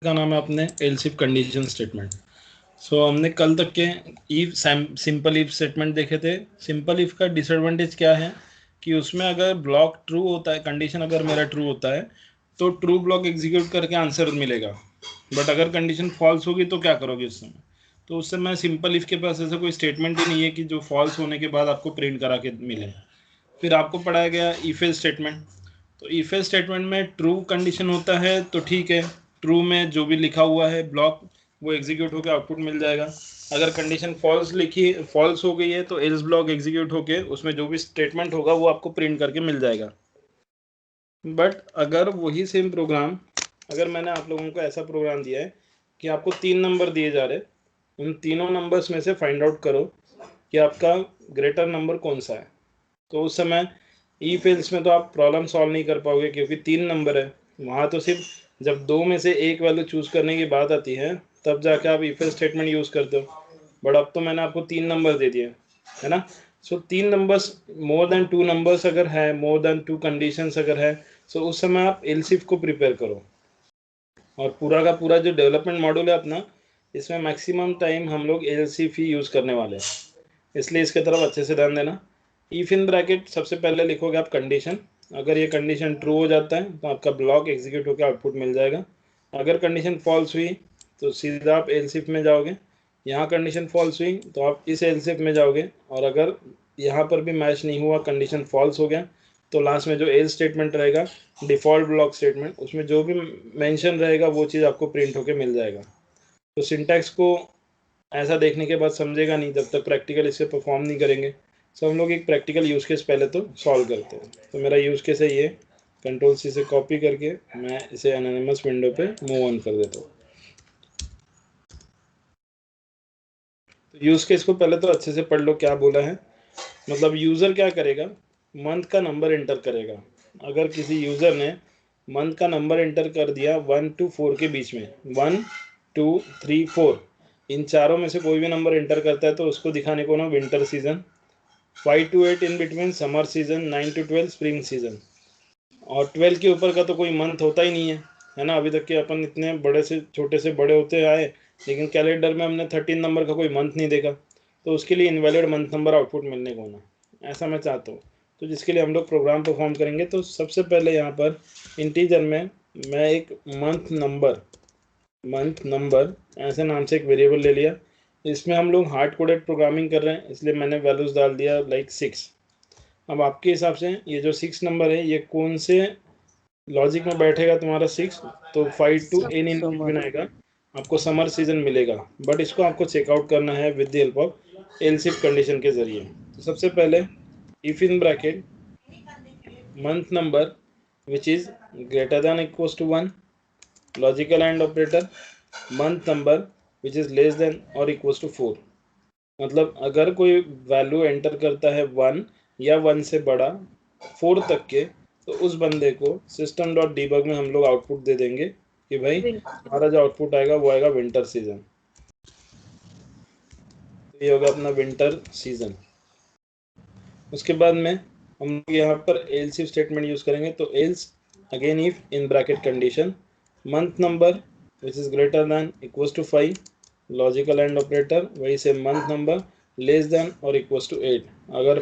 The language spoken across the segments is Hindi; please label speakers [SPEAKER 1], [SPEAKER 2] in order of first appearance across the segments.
[SPEAKER 1] का नाम है अपने एल्स इफ कंडीशन स्टेटमेंट। सो हमने कल तक के इफ सिंपल इफ स्टेटमेंट देखे थे। सिंपल इफ का डिसएडवांटेज क्या है कि उसमें अगर ब्लॉक ट्रू होता है, कंडीशन अगर मेरा ट्रू होता है तो ट्रू ब्लॉक एग्जीक्यूट करके आंसर मिलेगा। बट अगर कंडीशन फॉल्स होगी तो क्या करोगे उस समय? तो उस समय सिंपल इफ के पास ऐसा कोई स्टेटमेंट ही नहीं है कि जो फॉल्स होने के बाद आपको प्रिंट करा के मिले। फिर आपको पढ़ाया गया इफ एल्स स्टेटमेंट। तो इफ एल्स स्टेटमेंट में ट्रू कंडीशन होता है तो ठीक है, ट्रू में जो भी लिखा हुआ है ब्लॉक वो एग्जीक्यूट होकर आउटपुट मिल जाएगा। अगर कंडीशन फॉल्स हो गई है तो एल्स ब्लॉक एग्जीक्यूट होके उसमें जो भी स्टेटमेंट होगा वो आपको प्रिंट करके मिल जाएगा। बट अगर वही सेम प्रोग्राम, अगर मैंने आप लोगों को ऐसा प्रोग्राम दिया है कि आपको 3 नंबर दिए जा रहे, उन तीनों नंबर्स में से फाइंड आउट करो कि आपका ग्रेटर नंबर कौन सा है, तो उस समय ई फेल्स में तो आप प्रॉब्लम सॉल्व नहीं कर पाओगे क्योंकि 3 नंबर है। वहाँ तो सिर्फ जब 2 में से एक वैल्यू चूज करने की बात आती है तब जाके आप इफ एल्स स्टेटमेंट यूज करते हो। बट अब तो मैंने आपको 3 नंबर दे दिए है ना। सो 3 नंबर्स, मोर देन 2 नंबर्स अगर है, मोर देन 2 कंडीशंस अगर है, सो उस समय आप एल्स इफ को प्रिपेयर करो। और पूरा का पूरा जो डेवलपमेंट मॉड्यूल है अपना, इसमें मैक्सिमम टाइम हम लोग एल्स इफ ही यूज करने वाले हैं, इसलिए इसके तरफ अच्छे से ध्यान देना। इफ इन ब्रैकेट सबसे पहले लिखोगे आप कंडीशन। अगर ये कंडीशन ट्रू हो जाता है तो आपका ब्लॉक एग्जीक्यूट होकर आउटपुट मिल जाएगा। अगर कंडीशन फॉल्स हुई तो सीधा आप एल्स इफ में जाओगे। यहाँ कंडीशन फॉल्स हुई तो आप इस एल्स इफ में जाओगे, और अगर यहाँ पर भी मैच नहीं हुआ, कंडीशन फॉल्स हो गया, तो लास्ट में जो एल्स स्टेटमेंट रहेगा, डिफ़ॉल्ट ब्लॉक स्टेटमेंट, उसमें जो भी मेंशन रहेगा वो चीज़ आपको प्रिंट होकर मिल जाएगा। तो सिंटैक्स को ऐसा देखने के बाद समझेगा नहीं जब तक प्रैक्टिकल इसे परफॉर्म नहीं करेंगे। सो हम लोग एक प्रैक्टिकल यूज़ केस पहले तो सॉल्व करते हैं। तो मेरा यूज़ केस है ये, कंट्रोल सी से कॉपी करके मैं इसे एनोनिमस विंडो पे मूव ऑन कर देता हूँ। तो यूज़ केस को पहले तो अच्छे से पढ़ लो क्या बोला है। मतलब यूज़र क्या करेगा, मंथ का नंबर एंटर करेगा। अगर किसी यूज़र ने मंथ का नंबर एंटर कर दिया 1 to 4 के बीच में, 1 2 3 4, इन चारों में से कोई भी नंबर एंटर करता है तो उसको दिखाने को ना winter season, 5 to 8 in between summer season, 9 to 12 spring season, और 12 के ऊपर का तो कोई मंथ होता ही नहीं है ना। अभी तक के अपन इतने बड़े से छोटे से बड़े होते आए, लेकिन कैलेंडर में हमने 13 नंबर का कोई मंथ नहीं देखा, तो उसके लिए इनवैलिड मंथ नंबर आउटपुट मिलने को ना, ऐसा मैं चाहता हूँ। तो जिसके लिए हम लोग प्रोग्राम परफॉर्म करेंगे, तो सबसे पहले यहाँ पर इंटीजर में मैं एक मंथ नंबर ऐसे नाम से एक वेरिएबल ले लिया। इसमें हम लोग हार्ड कोडेड प्रोग्रामिंग कर रहे हैं, इसलिए मैंने वैल्यूज़ डाल दिया लाइक 6। अब आपके हिसाब से ये जो 6 नंबर है ये कौन से लॉजिक में बैठेगा तुम्हारा 6, तो 5 to n इन बिटवीन आएगा, आपको समर सीजन मिलेगा। बट इसको आपको चेकआउट करना है with the help of else if condition के जरिए। तो सबसे पहले if in bracket month number which is greater than equals to 1, logical and operator, month number which is less than और इक्वल्स टू 4। मतलब अगर कोई वैल्यू एंटर करता है 1 या 1 से बड़ा 4 तक के, तो उस बंदे को सिस्टम डॉट डीबग में हम लोग आउटपुट दे देंगे कि भाई हमारा जो आउटपुट आएगा वो आएगा विंटर सीजन। तो ये होगा अपना विंटर सीजन। उसके बाद में हम लोग यहाँ पर एल्स इफ स्टेटमेंट यूज करेंगे। तो else again if in bracket condition month number which is greater than equals to 5, logical and operator वही से मंथ नंबर लेस देन और इक्वल्स टू 8। अगर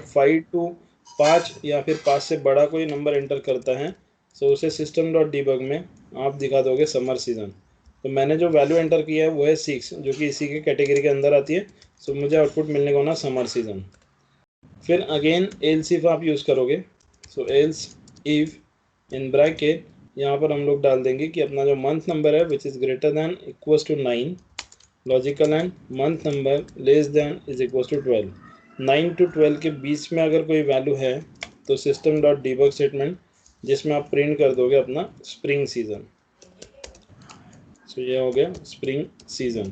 [SPEAKER 1] 5 या फिर 5 से बड़ा कोई नंबर एंटर करता है तो उसे सिस्टम डॉट डीबग में आप दिखा दोगे समर सीजन। तो मैंने जो वैल्यू एंटर किया है वो है 6, जो कि इसी के कैटेगरी के अंदर आती है। सो मुझे आउटपुट मिलने को ना समर सीजन। फिर अगेन एल्स इफ आप यूज़ करोगे। सो एल्स इफ इन ब्रैकेट यहाँ पर हम लोग डाल देंगे कि अपना जो मंथ नंबर है which is greater than equals to 9, logical and month number less than is equals to 12। 9 to 12 के बीच में अगर कोई वैल्यू है तो सिस्टम डॉट डीबग स्टेटमेंट जिसमें आप प्रिंट कर दोगे अपना स्प्रिंग सीजन। सो ये हो गया स्प्रिंग सीजन।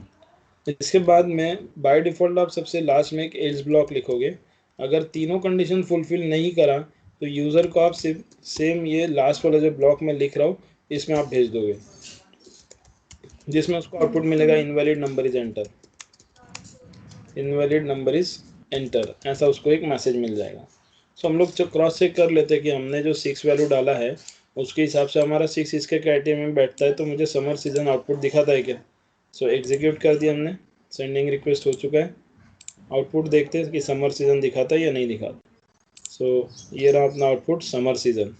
[SPEAKER 1] इसके बाद में बाय डिफ़ॉल्ट आप सबसे लास्ट में एक एल्स ब्लॉक लिखोगे। अगर तीनों कंडीशन फुलफिल नहीं करा तो यूज़र को आप सिर्फ सेम ये लास्ट वाला जो ब्लॉक में लिख रहा हूँ इसमें आप भेज दोगे, जिसमें उसको आउटपुट मिलेगा invalid number is enter, invalid number is enter, ऐसा उसको एक मैसेज मिल जाएगा। सो हम लोग क्रॉस चेक कर लेते हैं कि हमने जो 6 वैल्यू डाला है उसके हिसाब से हमारा 6 इसके क्राइटेरिया में बैठता है, तो मुझे समर सीजन आउटपुट दिखाता है क्या? सो एग्जीक्यूट कर दिया हमने, सेंडिंग रिक्वेस्ट हो चुका है। आउटपुट देखते हैं कि समर सीजन दिखाता है या नहीं दिखाता। सो ये रहा अपना आउटपुट समर सीजन।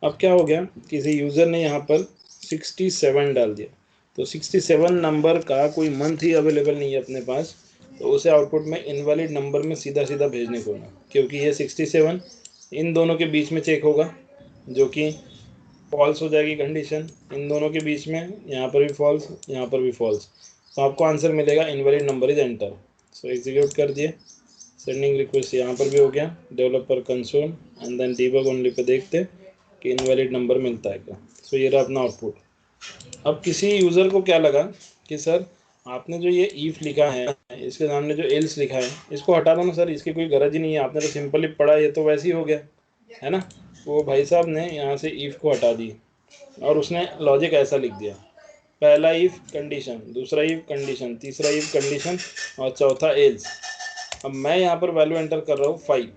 [SPEAKER 1] अब क्या हो गया, किसी यूज़र ने यहाँ पर 67 डाल दिया, तो 67 नंबर का कोई मंथ ही अवेलेबल नहीं है अपने पास, तो उसे आउटपुट में इनवैलिड नंबर में सीधा सीधा भेजने को ना, क्योंकि ये 67 इन दोनों के बीच में चेक होगा, जो कि फॉल्स हो जाएगी कंडीशन इन दोनों के बीच में, यहाँ पर भी फॉल्स, यहाँ पर भी फॉल्स, तो आपको आंसर मिलेगा invalid number is enter. So execute कर दिए, सेंडिंग रिक्वेस्ट यहाँ पर भी हो गया, developer console and then debug only पे देखते कि इनवैलिड नंबर मिलता है क्या। सो ये रहा अपना आउटपुट। अब किसी यूज़र को क्या लगा कि सर आपने जो ये इफ लिखा है, इसके सामने जो एल्स लिखा है, इसको हटा दो ना सर, इसकी कोई गरज ही नहीं है, आपने तो सिंपली पढ़ा, ये तो वैसे ही हो गया है ना। वो भाई साहब ने यहाँ से इफ को हटा दी और उसने लॉजिक ऐसा लिख दिया, पहला इफ कंडीशन, दूसरा इफ कंडीशन, तीसरा इफ कंडीशन और चौथा एल्स। अब मैं यहाँ पर वैल्यू एंटर कर रहा हूँ 5,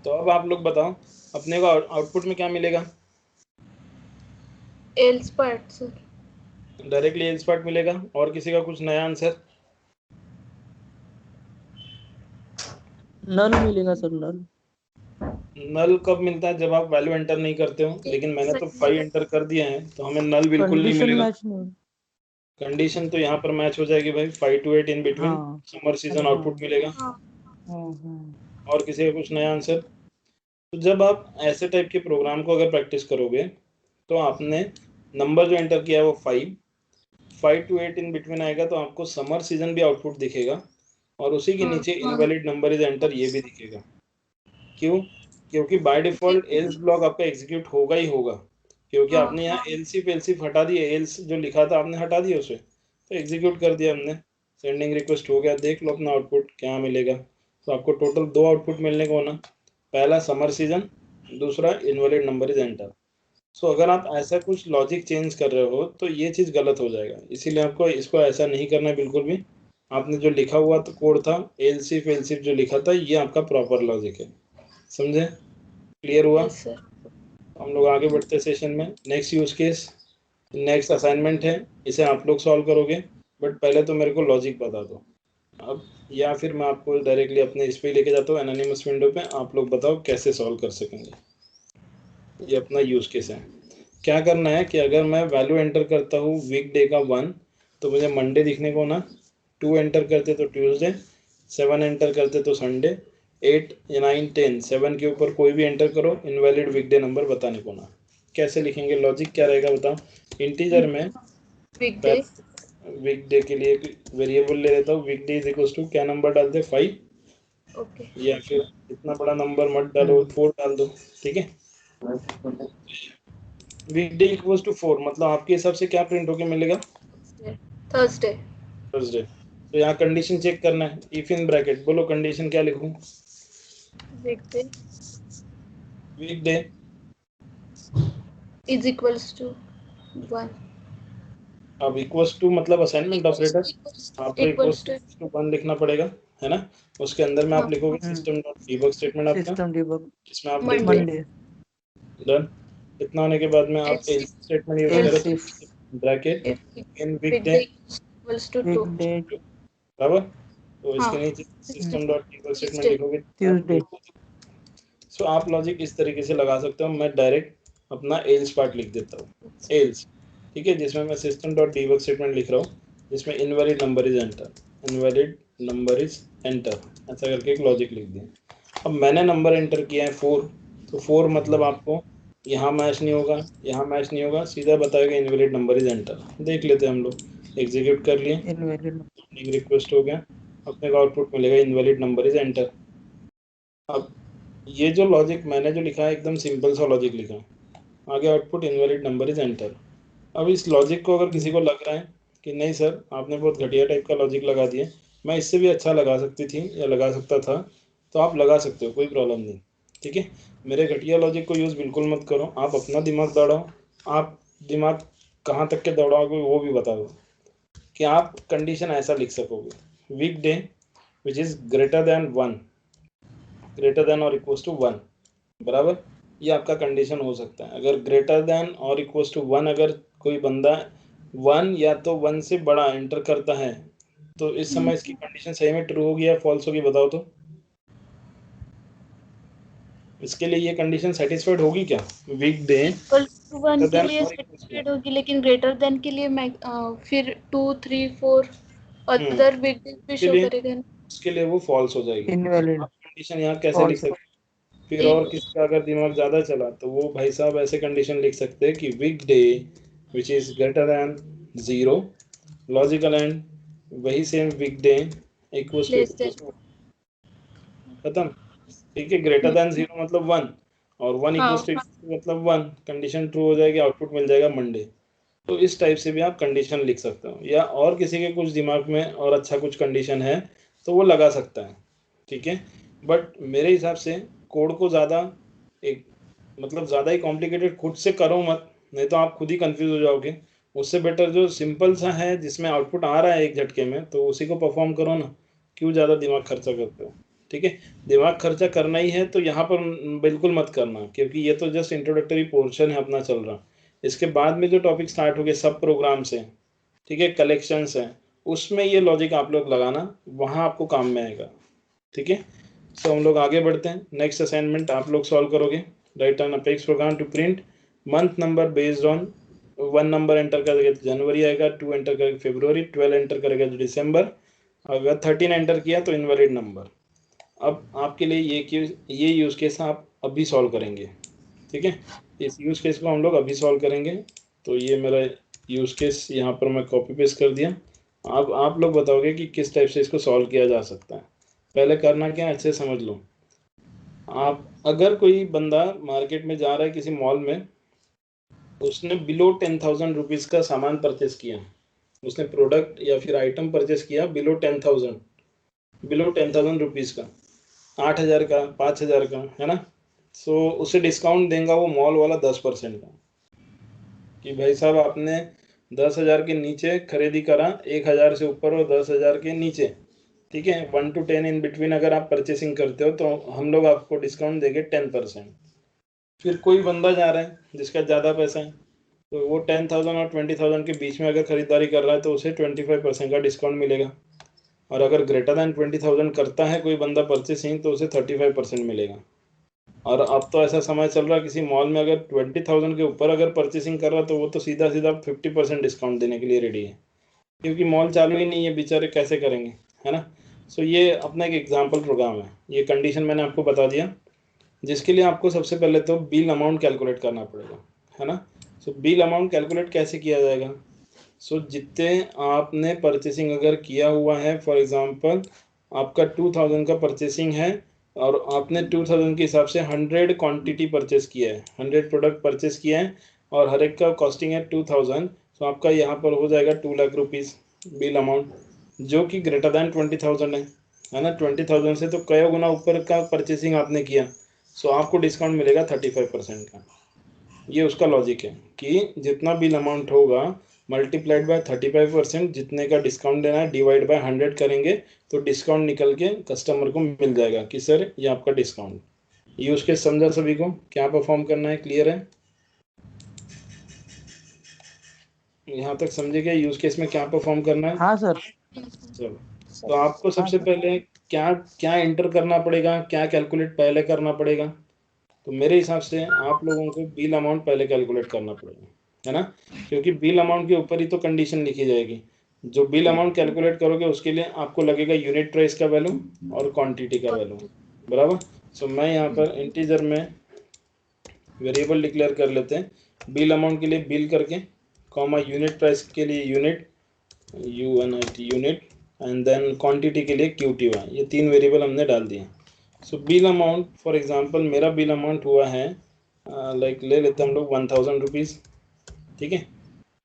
[SPEAKER 1] तो अब आप लोग बताओ अपने को आउटपुट में क्या मिलेगा?
[SPEAKER 2] Else part sir,
[SPEAKER 1] directly else part मिलेगा। और किसी का कुछ नया आंसर?
[SPEAKER 3] नल मिलेगा सर, नल।
[SPEAKER 1] नल कब मिलता है? जब आप वैल्यू एंटर नहीं करते हो, लेकिन मैंने तो 5 एंटर कर दिया है, तो हमें नल बिल्कुल नहीं
[SPEAKER 3] कंडीशन
[SPEAKER 1] मिलेगा।
[SPEAKER 3] मैच नहीं।
[SPEAKER 1] कंडीशन तो यहाँ पर मैच हो जाएगी भाई, 5 to 8 इन बिटवीन
[SPEAKER 3] हाँ
[SPEAKER 1] समर सीजन आउटपुट मिलेगा। और किसी का कुछ नया आंसर? तो जब आप ऐसे टाइप के प्रोग्राम को अगर प्रैक्टिस करोगे, तो आपने नंबर जो एंटर किया है वो 5 to 8 इन बिटवीन आएगा, तो आपको समर सीजन भी आउटपुट दिखेगा और उसी के नीचे इनवैलिड नंबर इज एंटर ये भी दिखेगा। क्यों? क्योंकि बाय डिफॉल्ट एल्स ब्लॉक आपका एग्जीक्यूट होगा ही होगा, क्योंकि आपने यहाँ एल्सिफ हटा दिए, एल्स जो लिखा था आपने हटा दिया उसे, तो एग्जीक्यूट कर दिया हमने, सेंडिंग रिक्वेस्ट हो गया। देख लो अपना आउटपुट क्या मिलेगा। तो आपको टोटल 2 आउटपुट मिलने को ना, पहला समर सीजन, दूसरा इनवैलिड नंबर इज एंटर। सो अगर आप ऐसा कुछ लॉजिक चेंज कर रहे हो तो ये चीज़ गलत हो जाएगा, इसीलिए आपको इसको ऐसा नहीं करना है बिल्कुल भी। आपने जो लिखा हुआ तो कोड था एलसिफ जो लिखा था, ये आपका प्रॉपर लॉजिक है, समझे? क्लियर हुआ?
[SPEAKER 2] Yes sir.
[SPEAKER 1] हम लोग आगे बढ़ते हैं सेशन में। Next use case, next assignment है, इसे आप लोग सॉल्व करोगे, बट पहले तो मेरे को लॉजिक बता दो अब, या फिर मैं आपको डायरेक्टली अपने इस पे लेके जाता हूँ एनोनिमस विंडो पे, आप लोग बताओ कैसे सॉल्व कर सकेंगे। ये अपना यूज केस है। क्या करना है कि अगर मैं वैल्यू एंटर करता हूँ वीक डे का 1, तो मुझे मंडे दिखने को ना, 2 एंटर करते तो ट्यूसडे, 7 एंटर करते तो संडे, 8 या 9 10 7 के ऊपर कोई भी एंटर करो, इनवैलिड वीकडे नंबर बताने को ना। कैसे लिखेंगे, लॉजिक क्या रहेगा बताओ? इंटीजर में
[SPEAKER 2] वीकडे,
[SPEAKER 1] वीकडे के लिए वेरिएबल ले लेता हूँ, वीकडे इज इक्वल टू क्या नंबर डालते, 5,
[SPEAKER 2] ओके,
[SPEAKER 1] या फिर इतना बड़ा नंबर मत डालो, 4 डाल दो, ठीक है। वीकडे इक्वल टू 4 मतलब आपके हिसाब से क्या प्रिंट होके मिलेगा?
[SPEAKER 2] थर्सडे।
[SPEAKER 1] थर्सडे। तो यहाँ कंडीशन चेक करना है, इफ इन ब्रैकेट, बोलो कंडीशन क्या लिखूं?
[SPEAKER 2] वीकडे
[SPEAKER 1] वीकडे
[SPEAKER 2] इज इक्वल्स टू 1।
[SPEAKER 1] अब इक्वल्स टू मतलब असाइनमेंट ऑपरेटर, आपको इक्वल्स टू 1 लिखना पड़ेगा, है ना। उसके अंदर में आप लिखोगे सिस्टम डॉट डीबग स्टेटमेंट आपका,
[SPEAKER 3] सिस्टम डीबग,
[SPEAKER 1] जिसमें आप
[SPEAKER 3] मंडे।
[SPEAKER 1] डन। इतना होने के बाद में आप एल्स स्टेटमेंट यूज करो, bracket in weekday
[SPEAKER 2] equals to 2,
[SPEAKER 1] बराबर। तो इसके नीचे सिस्टम डॉट डीबग स्टेटमेंट लिखोगे
[SPEAKER 3] ट्यूसडे।
[SPEAKER 1] सो आप लॉजिक इस तरीके से लगा सकते हो। मैं डायरेक्ट अपना एल्स पार्ट लिख देता हूँ, एल्स, ठीक है, जिसमें मैं सिस्टम डॉट डीबग स्टेटमेंट लिख रहा हूँ, जिसमें invalid number is enter, invalid number is enter, ऐसा करके एक लॉजिक लिख दिया। अब मैंने नंबर एंटर किया है 4, तो 4 मतलब आपको यहाँ मैच नहीं होगा, यहाँ मैच नहीं होगा, सीधा बताएगा इनवैलिड नंबर इज एंटर। देख लेते हैं हम लोग, एग्जीक्यूट कर लिए,
[SPEAKER 3] इनवैलिड
[SPEAKER 1] रिक्वेस्ट हो गया, अपने का आउटपुट मिलेगा इनवैलिड नंबर इज एंटर। अब ये जो लॉजिक मैंने जो लिखा है एकदम सिंपल सा लॉजिक लिखा है, आगे output invalid number is enter. अब इस लॉजिक को अगर किसी को लग रहा है कि नहीं सर आपने बहुत घटिया टाइप का लॉजिक लगा दिया, मैं इससे भी अच्छा लगा सकती थी या लगा सकता था, तो आप लगा सकते हो, कोई प्रॉब्लम नहीं, ठीक है। मेरे घटिया लॉजिक को यूज़ बिल्कुल मत करो, आप अपना दिमाग दौड़ाओ। आप दिमाग कहाँ तक के दौड़ाओगे वो भी बता दो, कि आप कंडीशन ऐसा लिख सकोगे, weekday which is greater than 1, greater than और इक्वल्स टू 1, बराबर। ये आपका कंडीशन हो सकता है। अगर ग्रेटर देन और इक्वल्स टू 1, अगर कोई बंदा 1 या तो 1 से बड़ा एंटर करता है तो इस समय इसकी कंडीशन सही में ट्रू होगी या फॉल्स होगी, बताओ तो। इसके लिए ये कंडीशन सेटिस्फाइड होगी क्या? वीक डे
[SPEAKER 2] इक्वल्स टू 1 के लिए सेटिस्फाइड होगी, लेकिन ग्रेटर देन के लिए मैं फिर 2 3 4 अदर वीक डेज भी शो करेगा ना।
[SPEAKER 1] उसके लिए वो फॉल्स हो जाएगी।
[SPEAKER 3] इनवैलिड
[SPEAKER 1] आप कंडीशन यहाँ कैसे लिख सकते हैं? फिर और किसी का अगर दिमाग ज्यादा चला तो वो भाई साहब ऐसे कंडीशन लिख सकते हैं कि weekday which is greater than 0, logical and वही same weekday equals to खत्म। ठीक है, ग्रेटर देन 0 मतलब 1 और 1 इक्वल्स टू मतलब 1, कंडीशन ट्रू हो जाएगी, आउटपुट मिल जाएगा मंडे। तो इस टाइप से भी आप कंडीशन लिख सकते हो, या और किसी के कुछ दिमाग में और अच्छा कुछ कंडीशन है तो वो लगा सकता है। ठीक है, बट मेरे हिसाब से कोड को ज़्यादा एक मतलब ज़्यादा ही कॉम्प्लिकेटेड खुद से करो मत, नहीं तो आप खुद ही कंफ्यूज हो जाओगे। उससे बेटर जो सिंपल सा है जिसमें आउटपुट आ रहा है एक झटके में, तो उसी को परफॉर्म करो ना। क्यों ज़्यादा दिमाग खर्चा करते हो? ठीक है, दिमाग खर्चा करना ही है तो यहाँ पर बिल्कुल मत करना, क्योंकि ये तो जस्ट इंट्रोडक्टरी पोर्शन है अपना चल रहा। इसके बाद में जो टॉपिक स्टार्ट हो गए सब प्रोग्राम्स हैं, ठीक है, कलेक्शंस हैं, उसमें ये लॉजिक आप लोग लगाना, वहाँ आपको काम में आएगा। ठीक है, सो हम लोग आगे बढ़ते हैं। नेक्स्ट असाइनमेंट आप लोग सॉल्व करोगे। Write an apex program to print month number based on 1 number enter करेगा तो जनवरी आएगा, 2 एंटर करेगा फरवरी, 12 एंटर करेगा तो दिसंबर, अगर 13 एंटर किया तो इनवैलिड नंबर। अब आपके लिए ये यूज़ केस आप अभी सॉल्व करेंगे। ठीक है, इस यूज़ केस को हम लोग अभी सॉल्व करेंगे। तो ये मेरा यूज़ केस यहाँ पर मैं कॉपी पेस्ट कर दिया। अब आप लोग बताओगे कि किस टाइप से इसको सॉल्व किया जा सकता है। पहले करना क्या है अच्छे समझ लो। आप अगर कोई बंदा मार्केट में जा रहा है किसी मॉल में, उसने बिलो 10,000 रुपीज़ का सामान परचेस किया, उसने प्रोडक्ट या फिर आइटम परचेस किया बिलो 10,000 रुपीज़ का, 8,000 का, 5,000 का, है ना। सो उसे डिस्काउंट देगा वो मॉल वाला 10% का, कि भाई साहब आपने 10,000 के नीचे खरीदी करा, 1,000 से ऊपर और 10,000 के नीचे, ठीक है, 1 to 10 इन बिटवीन अगर आप परचेसिंग करते हो तो हम लोग आपको डिस्काउंट देंगे 10%। फिर कोई बंदा जा रहा है जिसका ज़्यादा पैसा है, तो वो 10,000 और 20,000 के बीच में अगर खरीदारी कर रहा है तो उसे 25% का डिस्काउंट मिलेगा। और अगर ग्रेटर दैन 20,000 करता है कोई बंदा परचेसिंग तो उसे 35% मिलेगा। और अब तो ऐसा समय चल रहा है किसी मॉल में अगर 20,000 के ऊपर अगर परचेसिंग कर रहा है तो वो तो सीधा सीधा 50% डिस्काउंट देने के लिए रेडी है, क्योंकि मॉल चालू ही नहीं है, बेचारे कैसे करेंगे, है ना। सो ये अपना एक एग्जाम्पल प्रोग्राम है। ये कंडीशन मैंने आपको बता दिया, जिसके लिए आपको सबसे पहले तो बिल अमाउंट कैलकुलेट करना पड़ेगा, है ना। सो बिल अमाउंट कैलकुलेट कैसे किया जाएगा? सो जितने आपने परचेसिंग अगर किया हुआ है, फॉर एग्जांपल आपका 2,000 का परचेसिंग है और आपने 2,000 के हिसाब से 100 क्वांटिटी परचेस किया है, 100 प्रोडक्ट परचेस किया है और हर एक का कॉस्टिंग है 2,000। तो आपका यहाँ पर हो जाएगा 2,00,000 रुपीज़ बिल अमाउंट, जो कि ग्रेटर दैन 20,000 है ना। 20,000 से तो कई गुना ऊपर का परचेसिंग आपने किया, सो आपको डिस्काउंट मिलेगा 35% का। ये उसका लॉजिक है कि जितना बिल अमाउंट होगा मल्टीप्लाइड बाय 35%, जितने का डिस्काउंट देना है डिवाइड बाय 100 करेंगे तो डिस्काउंट निकल के कस्टमर को मिल जाएगा कि सर ये आपका डिस्काउंट। यूज केस समझा सभी को? क्या परफॉर्म करना है, क्लियर है? यहाँ तक समझे क्या यूज केस में क्या परफॉर्म करना है?
[SPEAKER 3] हाँ सर।
[SPEAKER 1] चलो, तो आपको सबसे पहले क्या क्या एंटर करना पड़ेगा, क्या कैलकुलेट पहले करना पड़ेगा? तो मेरे हिसाब से आप लोगों को बिल अमाउंट पहले कैलकुलेट करना पड़ेगा, है ना, क्योंकि बिल अमाउंट के ऊपर ही तो कंडीशन लिखी जाएगी। जो बिल अमाउंट कैलकुलेट करोगे उसके लिए आपको लगेगा यूनिट प्राइस का वैल्यू और क्वांटिटी का वैल्यू, बराबर। सो मैं यहाँ पर इंटीजर में वेरिएबल डिक्लेयर कर लेते हैं, बिल अमाउंट के लिए बिल करके, कॉमा यूनिट प्राइस के लिए unit, UNIT unit, and then quantity के लिए QTY, ये 3 वेरिएबल हमने डाल दिए। So bill amount for example मेरा बिल अमाउंट हुआ है लाइक ले लेते हैं हम लोग 1,000 रुपीज़, ठीक है,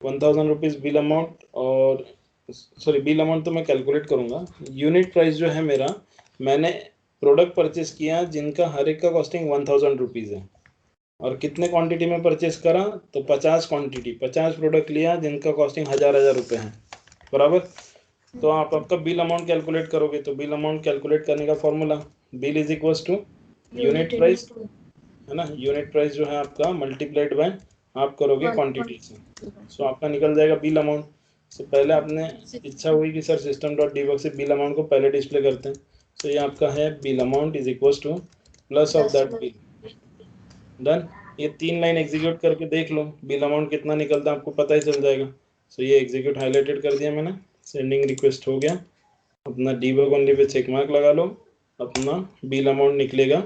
[SPEAKER 1] 1,000 रुपीज़ बिल अमाउंट। और सॉरी बिल अमाउंट तो मैं कैलकुलेट करूँगा, यूनिट प्राइस जो है मेरा, मैंने प्रोडक्ट परचेस किया जिनका हर एक का कॉस्टिंग 1,000 रुपीज़ है, और कितने क्वांटिटी में परचेस करा तो 50 क्वांटिटी, 50 प्रोडक्ट लिया जिनका कॉस्टिंग 1,000 रुपये है, बराबर। तो आप आपका बिल अमाउंट कैलकुलेट करोगे, तो बिल अमाउंट कैलकुलेट करने का formula bill is equals to unit price है ना, यूनिट प्राइस जो है आपका मल्टीप्लाइड बाय आप करोगे क्वांटिटी से, सो आपका निकल जाएगा बिल अमाउंट। सो पहले आपने इच्छा हुई कि सर सिस्टम डॉट डीबग से बिल अमाउंट को पहले डिस्प्ले करते हैं, सो ये आपका है bill amount is equal to plus of that bill. Done. ये 3 लाइन एग्जीक्यूट करके देख लो बिल अमाउंट कितना निकलता है, आपको पता ही चल जाएगा। सो ये एग्जीक्यूट हाईलाइटेड कर दिया मैंने, सेंडिंग रिक्वेस्ट हो गया, अपना डीबग ओनली पे चेक मार्क लगा लो, अपना बिल अमाउंट निकलेगा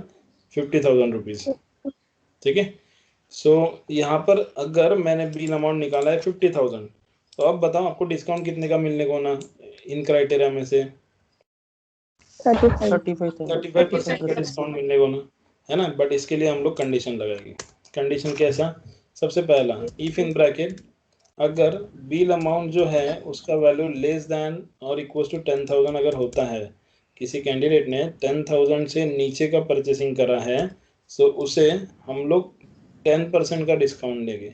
[SPEAKER 1] 50,000 रुपीज़। ठीक है, सो यहाँ पर अगर मैंने बिल अमाउंट निकाला है 50,000, तो अब बताओ आपको डिस्काउंट कितने का मिलने को ना, इन क्राइटेरिया में से 35% का डिस्काउंट मिलने को ना, है ना। बट इसके लिए हम लोग कंडीशन लगाएंगे। कंडीशन कैसा, सबसे पहला इफ इन ब्रैकेट अगर बिल अमाउंट जो है उसका वैल्यू लेस दैन और इक्वल टू 10,000 अगर होता है, किसी कैंडिडेट ने 10,000 से नीचे का परचेसिंग करा है, सो उसे हम लोग 10% का डिस्काउंट देंगे।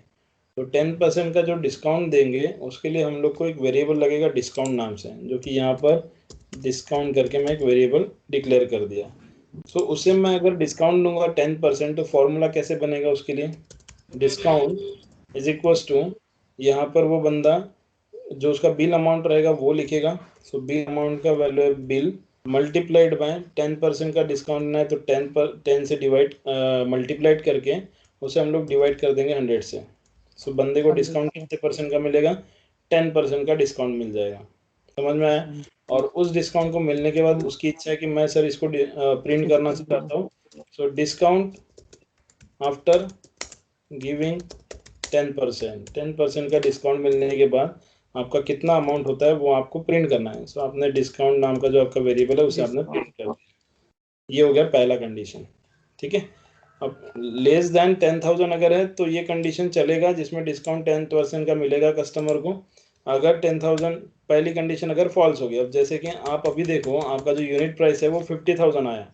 [SPEAKER 1] तो 10% का जो डिस्काउंट देंगे उसके लिए हम लोग को एक वेरिएबल लगेगा डिस्काउंट नाम से, जो कि यहाँ पर डिस्काउंट करके मैं एक वेरिएबल डिक्लेयर कर दिया। सो उसे मैं अगर डिस्काउंट दूंगा 10%, तो फॉर्मूला कैसे बनेगा उसके लिए, डिस्काउंट इज इक्वल टू यहाँ पर वो बंदा जो उसका बिल अमाउंट रहेगा वो लिखेगा। सो बिल अमाउंट का वैल्यू है बिल मल्टीप्लाइड बाय 10% का डिस्काउंट है, तो 10 से डिवाइड मल्टीप्लाइड करके उसे हम लोग डिवाइड कर देंगे 100 से। सो बंदे को डिस्काउंट कितने परसेंट का मिलेगा, 10% का डिस्काउंट मिल जाएगा। समझ में आया। और उस डिस्काउंट को मिलने के बाद उसकी इच्छा है कि मैं सर इसको प्रिंट करना चाहता हूँ, सो डिस्काउंट आफ्टर गिविंग 10% का डिस्काउंट मिलने के बाद आपका कितना अमाउंट होता है वो आपको प्रिंट करना है। सो आपने डिस्काउंट नाम का जो आपका वेरिएबल है उसे आपने प्रिंट कर दिया। ये हो गया पहला कंडीशन। ठीक है, अब लेस देन 10,000 अगर है तो ये कंडीशन चलेगा जिसमें डिस्काउंट 10% का मिलेगा कस्टमर को। अगर 10,000 पहली कंडीशन अगर फॉल्स हो गई, अब जैसे कि आप अभी देखो आपका जो यूनिट प्राइस है वो 50,000 आया,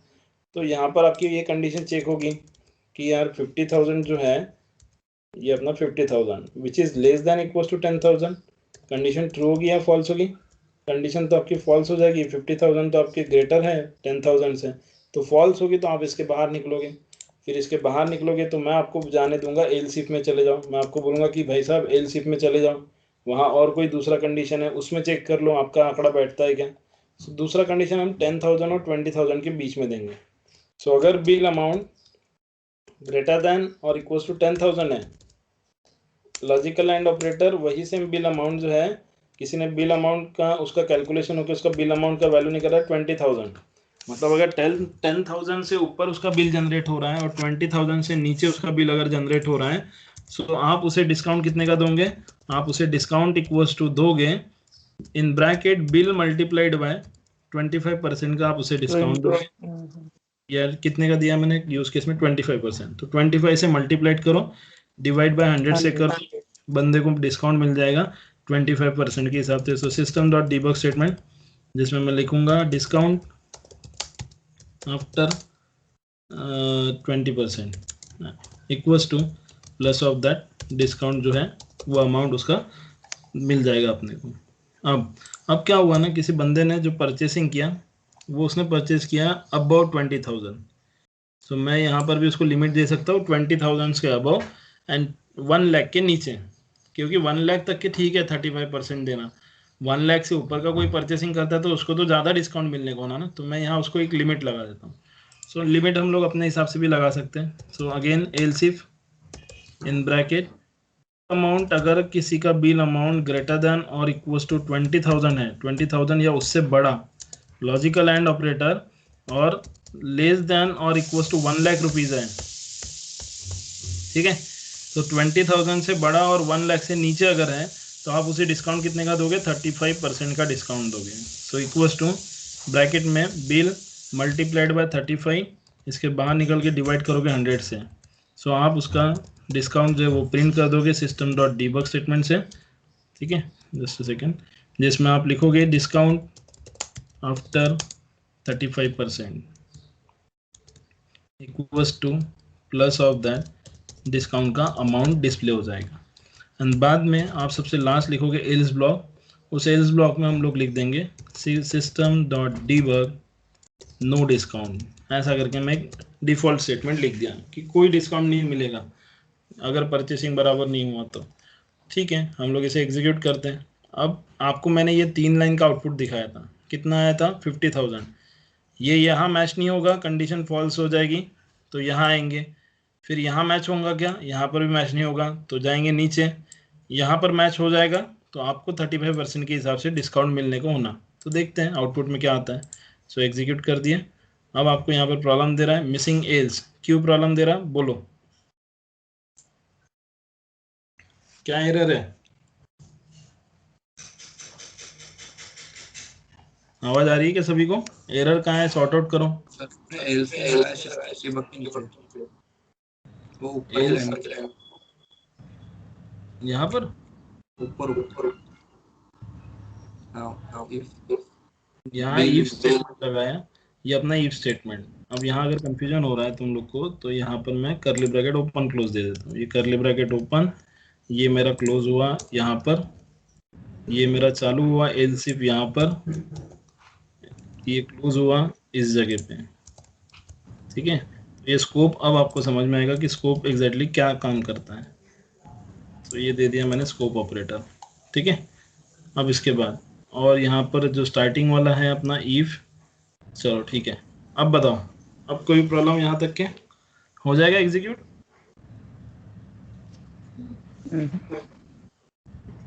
[SPEAKER 1] तो यहाँ पर आपकी ये कंडीशन चेक होगी कि यार 50,000 जो है ये अपना 50,000 which is less than equal to 10,000, condition true होगी या फॉल्स होगी। कंडीशन तो आपकी फॉल्स हो जाएगी, 50,000 तो आपके ग्रेटर है 10,000 से, तो फॉल्स होगी, तो आप इसके बाहर निकलोगे। फिर इसके बाहर निकलोगे तो मैं आपको जाने दूंगा एल शिफ्ट में चले जाओ, मैं आपको बोलूँगा कि भाई साहब एल शिफ्ट में चले जाओ, वहाँ और कोई दूसरा कंडीशन है उसमें चेक कर लो आपका आंकड़ा बैठता है क्या। सो दूसरा कंडीशन हम 10,000 और 20,000 के बीच में देंगे। सो अगर बिल अमाउंट ग्रेटर देन और इक्वल टू 10,000 है, लॉजिकल एंड ऑपरेटर वही सेम बिल अमाउंट जो है, किसी ने बिल अमाउंट का उसका कैलकुलेशन होकर उसका बिल अमाउंट का वैल्यू निकला है 20,000, मतलब अगर 10,000 से ऊपर उसका बिल जनरेट हो रहा है और 20,000 से नीचे उसका बिल अगर जनरेट हो रहा है, सो आप उसे डिस्काउंट कितने का दोगे, आप उसे डिस्काउंट इक्वल्स टू दोगे in bracket bill multiplied by 25% का आप उसे डिस्काउंट दोगे। यार कितने का दिया मैंने यूज केस में 25%, तो 25 से मल्टीप्लाइड करो, डिवाइड बाय 100 से करो, बंदे को डिस्काउंट मिल जाएगा 25% के हिसाब से। So system dot debug statement जिसमें मैं लिखूंगा discount after 20% equals to plus of that discount जो है वो अमाउंट उसका मिल जाएगा अपने को। अब क्या हुआ ना, किसी बंदे ने जो परचेसिंग किया वो उसने परचेज किया अबाउट 20,000, सो मैं यहाँ पर भी उसको लिमिट दे सकता हूँ 20,000 के अबाव एंड 1 लाख के नीचे, क्योंकि 1 लाख तक के ठीक है 35% देना, 1 लाख से ऊपर का कोई परचेसिंग करता है तो उसको तो ज़्यादा डिस्काउंट मिलने को ना, तो मैं यहाँ उसको एक लिमिट लगा देता हूँ। सो लिमिट हम लोग अपने हिसाब से भी लगा सकते हैं। So again else if in bracket amount अगर किसी का बिल अमाउंट ग्रेटर देन और इक्वल टू 20,000 है, 20,000 या उससे बड़ा, लॉजिकल एंड ऑपरेटर, और लेस देन और इक्वल टू 1 लाख रुपीज़ है। ठीक है, तो 20,000 से बड़ा और 1 लाख से नीचे अगर है तो आप उसे डिस्काउंट कितने का दोगे, 35% का डिस्काउंट दोगे। सो इक्वल टू ब्रैकेट में बिल मल्टीप्लाइड बाय 35, इसके बाहर निकल के डिवाइड करोगे 100 से। सो आप उसका डिस्काउंट जो है वो प्रिंट कर दोगे सिस्टम डॉट डीबग स्टेटमेंट से। ठीक है, जस्ट अ सेकेंड, जिसमें आप लिखोगे discount after 35% equals to plus of that discount का अमाउंट डिस्प्ले हो जाएगा। एंड बाद में आप सबसे लास्ट लिखोगे एल्स ब्लॉक, उस एल्स ब्लॉक में हम लोग लिख देंगे system dot debug no discount, ऐसा करके मैं एक डिफॉल्ट स्टेटमेंट लिख दिया कि कोई डिस्काउंट नहीं मिलेगा अगर परचेसिंग बराबर नहीं हुआ तो। ठीक है, हम लोग इसे एग्जीक्यूट करते हैं। अब आपको मैंने ये 3 लाइन का आउटपुट दिखाया था, कितना आया था 50,000। ये यहाँ मैच नहीं होगा, कंडीशन फॉल्स हो जाएगी तो यहाँ आएंगे। फिर यहाँ मैच होगा क्या, यहाँ पर भी मैच नहीं होगा तो जाएंगे नीचे, यहाँ पर मैच हो जाएगा तो आपको 35% के हिसाब से डिस्काउंट मिलने को होना। तो देखते हैं आउटपुट में क्या आता है। सो एग्जीक्यूट कर दिए। अब आपको यहाँ पर प्रॉब्लम दे रहा है मिसिंग एल्स। क्यों प्रॉब्लम दे रहा है बोलो, क्या एरर है? आवाज आ रही है क्या सभी को? एरर कहाँ है, सॉर्ट आउट करो।
[SPEAKER 4] वो ऊपर
[SPEAKER 1] यहाँ पर
[SPEAKER 4] ऊपर
[SPEAKER 1] यहाँ इफ स्टेटमेंट लगाया, ये अपना इफ स्टेटमेंट। अब यहाँ अगर कंफ्यूजन हो रहा है तुम लोग को तो यहाँ पर मैं करली ब्रैकेट ओपन क्लोज दे देता हूँ। ये करली ब्रैकेट ओपन, ये मेरा क्लोज हुआ यहाँ पर, ये मेरा चालू हुआ एल्स इफ यहाँ पर, ये क्लोज हुआ इस जगह पे। ठीक है, ये स्कोप अब आपको समझ में आएगा कि स्कोप एग्जैक्टली क्या काम करता है। तो ये दे दिया मैंने स्कोप ऑपरेटर। ठीक है, अब इसके बाद और यहाँ पर जो स्टार्टिंग वाला है अपना इफ। चलो ठीक है, अब बताओ, अब कोई प्रॉब्लम यहाँ तक के हो जाएगा एग्जीक्यूट?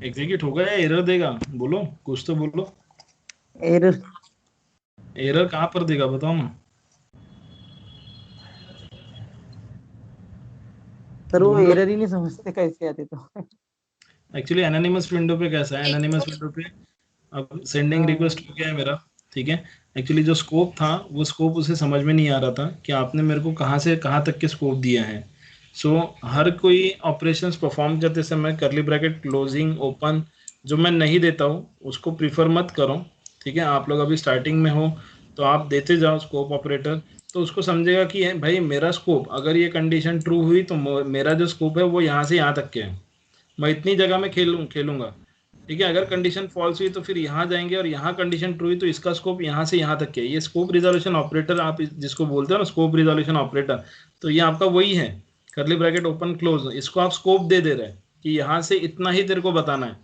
[SPEAKER 1] एग्जीक्यूट होगा या एरर देगा? बोलो, कुछ तो बोलो।
[SPEAKER 3] एरर
[SPEAKER 1] एरर कहाँ पर देगा बताओ ना।
[SPEAKER 3] सर वो एरर ही नहीं समझते कैसे आते तो।
[SPEAKER 1] एक्चुअली एनोनिमस विंडो पे कैसा है, एनोनिमस विंडो पे अब सेंडिंग रिक्वेस्ट हो गया है मेरा। ठीक है, एक्चुअली जो स्कोप था वो स्कोप उसे समझ में नहीं आ रहा था कि आपने मेरे को कहाँ से कहाँ तक के स्कोप दिया है। सो हर कोई ऑपरेशंस परफॉर्म करते समय करली ब्रैकेट क्लोजिंग ओपन जो मैं नहीं देता हूँ उसको प्रीफर मत करो। ठीक है, आप लोग अभी स्टार्टिंग में हो तो आप देते जाओ स्कोप ऑपरेटर, तो उसको समझेगा कि भाई मेरा स्कोप अगर ये कंडीशन ट्रू हुई तो मेरा जो स्कोप है वो यहाँ से यहाँ तक के है, मैं इतनी जगह में खेलूंगा। ठीक है, अगर कंडीशन फॉल्स हुई तो फिर यहाँ जाएंगे और यहाँ कंडीशन ट्रू हुई तो इसका स्कोप यहाँ से यहाँ तक के। ये स्कोप रिजोल्यूशन ऑपरेटर आप जिसको बोलते हो ना, स्कोप रिजोल्यूशन ऑपरेटर, तो ये आपका वही है करली ब्रैकेट ओपन क्लोज। इसको आप स्कोप दे रहे हैं कि यहाँ से इतना ही तेरे को बताना है।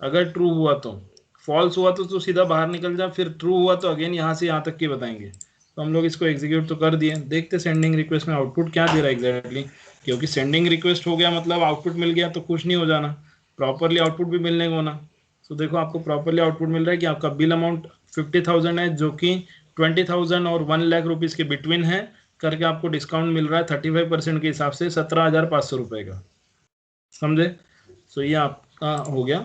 [SPEAKER 1] अगर ट्रू हुआ तो, फॉल्स हुआ तो सीधा बाहर निकल जा, फिर ट्रू हुआ तो अगेन यहाँ से यहाँ तक के बताएंगे। तो हम लोग इसको एग्जीक्यूट तो कर दिए। देखते सेंडिंग रिक्वेस्ट में आउटपुट क्या दे रहा है एग्जैक्टली, क्योंकि सेंडिंग रिक्वेस्ट हो गया मतलब आउटपुट मिल गया तो खुश नहीं हो जाना, प्रॉपरली आउटपुट भी मिलने को होना। तो देखो आपको प्रॉपरली आउटपुट मिल रहा है कि आपका बिल अमाउंट 50,000 है जो कि 20,000 और 1 लाख रुपीज़ के बिटवीन है करके आपको डिस्काउंट मिल रहा है 35% के हिसाब से 17,500 रुपये का। समझे? सो ये आपका हो गया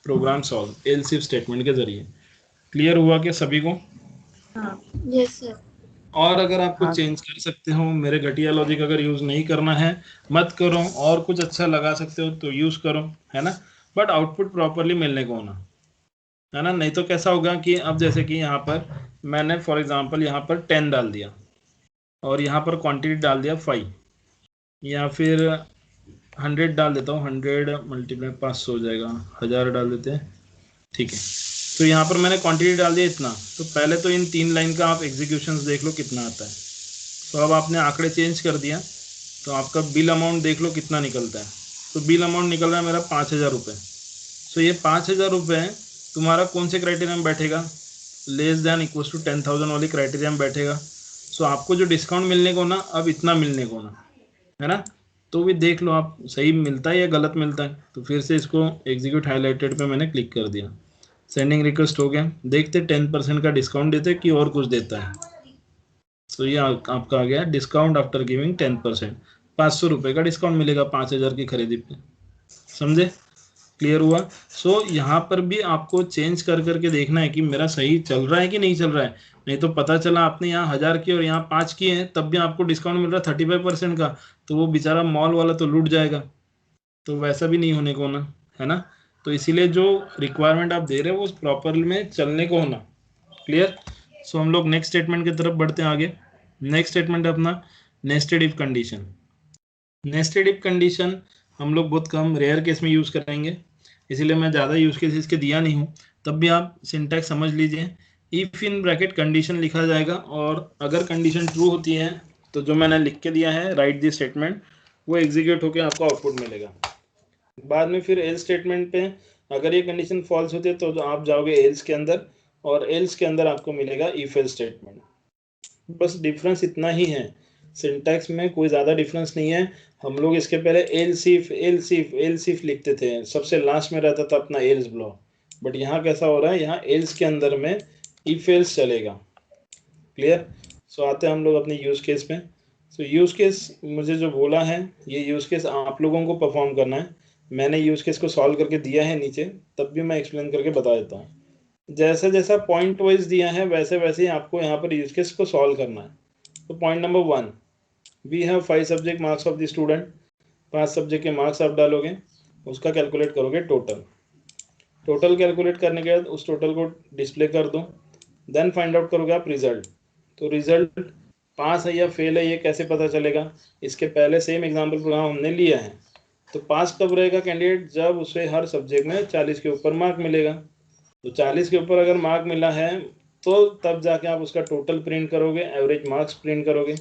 [SPEAKER 1] program solve else if statement के जरिए। क्लियर हुआ क्या सभी को?
[SPEAKER 2] Yes sir.
[SPEAKER 1] और अगर आपको चेंज कर सकते हो, मेरे घटिया लॉजिक अगर यूज नहीं करना है मत करो, और कुछ अच्छा लगा सकते हो तो यूज करो, है ना, बट आउटपुट प्रॉपरली मिलने को होना, है ना। नहीं तो कैसा होगा कि अब जैसे कि यहाँ पर मैंने फॉर एग्जांपल यहाँ पर 10 डाल दिया और यहाँ पर क्वांटिटी डाल दिया 5, या फिर 100 डाल देता हूँ, 100 मल्टीप्लाई 500 हो जाएगा, 1000 डाल देते हैं। ठीक है, तो यहाँ पर मैंने क्वांटिटी डाल दिया इतना। तो पहले तो इन 3 लाइन का आप एग्जीक्यूशंस देख लो कितना आता है। तो अब आपने आंकड़े चेंज कर दिया तो आपका बिल अमाउंट देख लो कितना निकलता है। तो बिल अमाउंट निकल रहा है मेरा 5,000 रुपये। सो ये 5,000 रुपये तुम्हारा कौन से क्राइटेरिया में बैठेगा, लेस दैन इक्वल टू 10,000 वाली क्राइटेरिया में बैठेगा। सो आपको जो डिस्काउंट मिलने को ना अब इतना मिलने को ना, है ना। तो भी देख लो आप सही मिलता है या गलत मिलता है। तो फिर से इसको एग्जीक्यूट हाईलाइटेड पे मैंने क्लिक कर दिया, सेंडिंग रिक्वेस्ट हो गया। देखते 10% का डिस्काउंट देते कि और कुछ देता है। तो ये आपका आ गया डिस्काउंट आफ्टर गिविंग 10%, 500 रुपये का डिस्काउंट मिलेगा 5,000 की खरीदी पे। समझे? क्लियर हुआ? सो यहाँ पर भी आपको चेंज कर करके देखना है कि मेरा सही चल रहा है कि नहीं चल रहा है। नहीं तो पता चला आपने यहाँ 1000 की और यहाँ 5 की है तब भी आपको डिस्काउंट मिल रहा है 35% का, तो वो बेचारा मॉल वाला तो लूट जाएगा। तो वैसा भी नहीं होने को होना, है ना। तो इसीलिए जो रिक्वायरमेंट आप दे रहे हो वो प्रॉपरली में चलने को होना। क्लियर? सो हम लोग नेक्स्ट स्टेटमेंट की तरफ बढ़ते हैं आगे। नेक्स्ट स्टेटमेंट है अपना nested if condition. Nested if condition हम लोग बहुत कम रेयर केस में यूज़ करेंगे, इसीलिए मैं ज़्यादा यूज़ केस इसके दिया नहीं हूँ। तब भी आप सिंटैक्स समझ लीजिए इफ इन ब्रैकेट कंडीशन लिखा जाएगा, और अगर कंडीशन ट्रू होती है तो जो मैंने लिख के दिया है राइट दी स्टेटमेंट, वो एग्जीक्यूट होकर आपको आउटपुट मिलेगा। बाद में फिर एल्स स्टेटमेंट पे अगर ये कंडीशन फॉल्स होती है तो आप जाओगे एल्स के अंदर, और एल्स के अंदर आपको मिलेगा इफ एल्स स्टेटमेंट। बस डिफरेंस इतना ही है, सिंटैक्स में कोई ज़्यादा डिफरेंस नहीं है। हम लोग इसके पहले एल्स इफ लिखते थे, सबसे लास्ट में रहता था अपना एल्स ब्लॉक, बट यहाँ कैसा हो रहा है, यहाँ एल्स के अंदर में इफ एल्स चलेगा। क्लियर? सो आते हैं हम लोग अपने यूज केस पे। सो यूज केस मुझे जो बोला है, ये यूज केस आप लोगों को परफॉर्म करना है। मैंने यूज केस को सॉल्व करके दिया है नीचे, तब भी मैं एक्सप्लेन करके बता देता हूँ। जैसा जैसा पॉइंट वाइज दिया है वैसे वैसे ही आपको यहाँ पर यूज केस को सॉल्व करना है। तो point number 1, we have 5 subject marks of the student. 5 subject के मार्क्स आप डालोगे, उसका कैलकुलेट करोगे टोटल कैलकुलेट करने के बाद उस टोटल को डिस्प्ले कर दो। देन फाइंड आउट करोगे आप रिजल्ट। तो रिजल्ट पास है या फेल है ये कैसे पता चलेगा? इसके पहले सेम एग्जाम्पल प्रोग्राम हमने लिया है। तो पास कब रहेगा कैंडिडेट? जब उसे हर सब्जेक्ट में 40 के ऊपर मार्क मिलेगा। तो 40 के ऊपर अगर मार्क मिला है तो तब जाके आप उसका टोटल प्रिंट करोगे, एवरेज मार्क्स प्रिंट करोगे।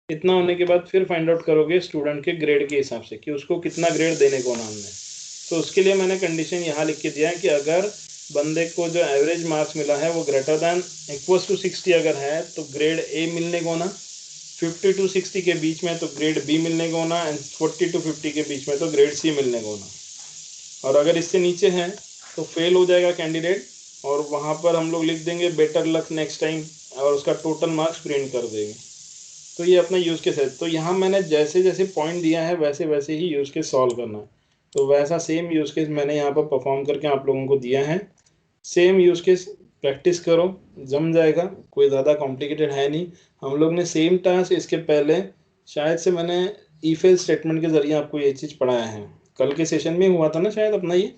[SPEAKER 1] इतना होने के बाद फिर फाइंड आउट करोगे स्टूडेंट के ग्रेड के हिसाब से कि उसको कितना ग्रेड देने को ना हमने। तो उसके लिए मैंने कंडीशन यहाँ लिख के दिया है कि अगर बंदे को जो एवरेज मार्क्स मिला है वो ग्रेटर दैन इक्वल्स टू 60 अगर है तो ग्रेड ए मिलने को ना, 50 to 60 के बीच में तो ग्रेड बी मिलने को ना, एंड 40 to 50 के बीच में तो ग्रेड सी मिलने को ना। और अगर इससे नीचे है तो फेल हो जाएगा कैंडिडेट, और वहाँ पर हम लोग लिख देंगे बेटर लक नेक्स्ट टाइम, और उसका टोटल मार्क्स प्रिंट कर देंगे। तो ये अपना यूज़ केस है। तो यहाँ मैंने जैसे जैसे पॉइंट दिया है वैसे वैसे ही यूज़ केस सॉल्व करना है। तो वैसा सेम यूज़ केस मैंने यहाँ पर परफॉर्म करके आप लोगों को दिया है। सेम यूज़ केस प्रैक्टिस करो, जम जाएगा, कोई ज़्यादा कॉम्प्लिकेटेड है नहीं। हम लोग ने सेम टास्क इसके पहले शायद से मैंने इफ एल्स स्टेटमेंट के जरिए आपको ये चीज़ पढ़ाया है, कल के सेशन में हुआ था ना शायद अपना ये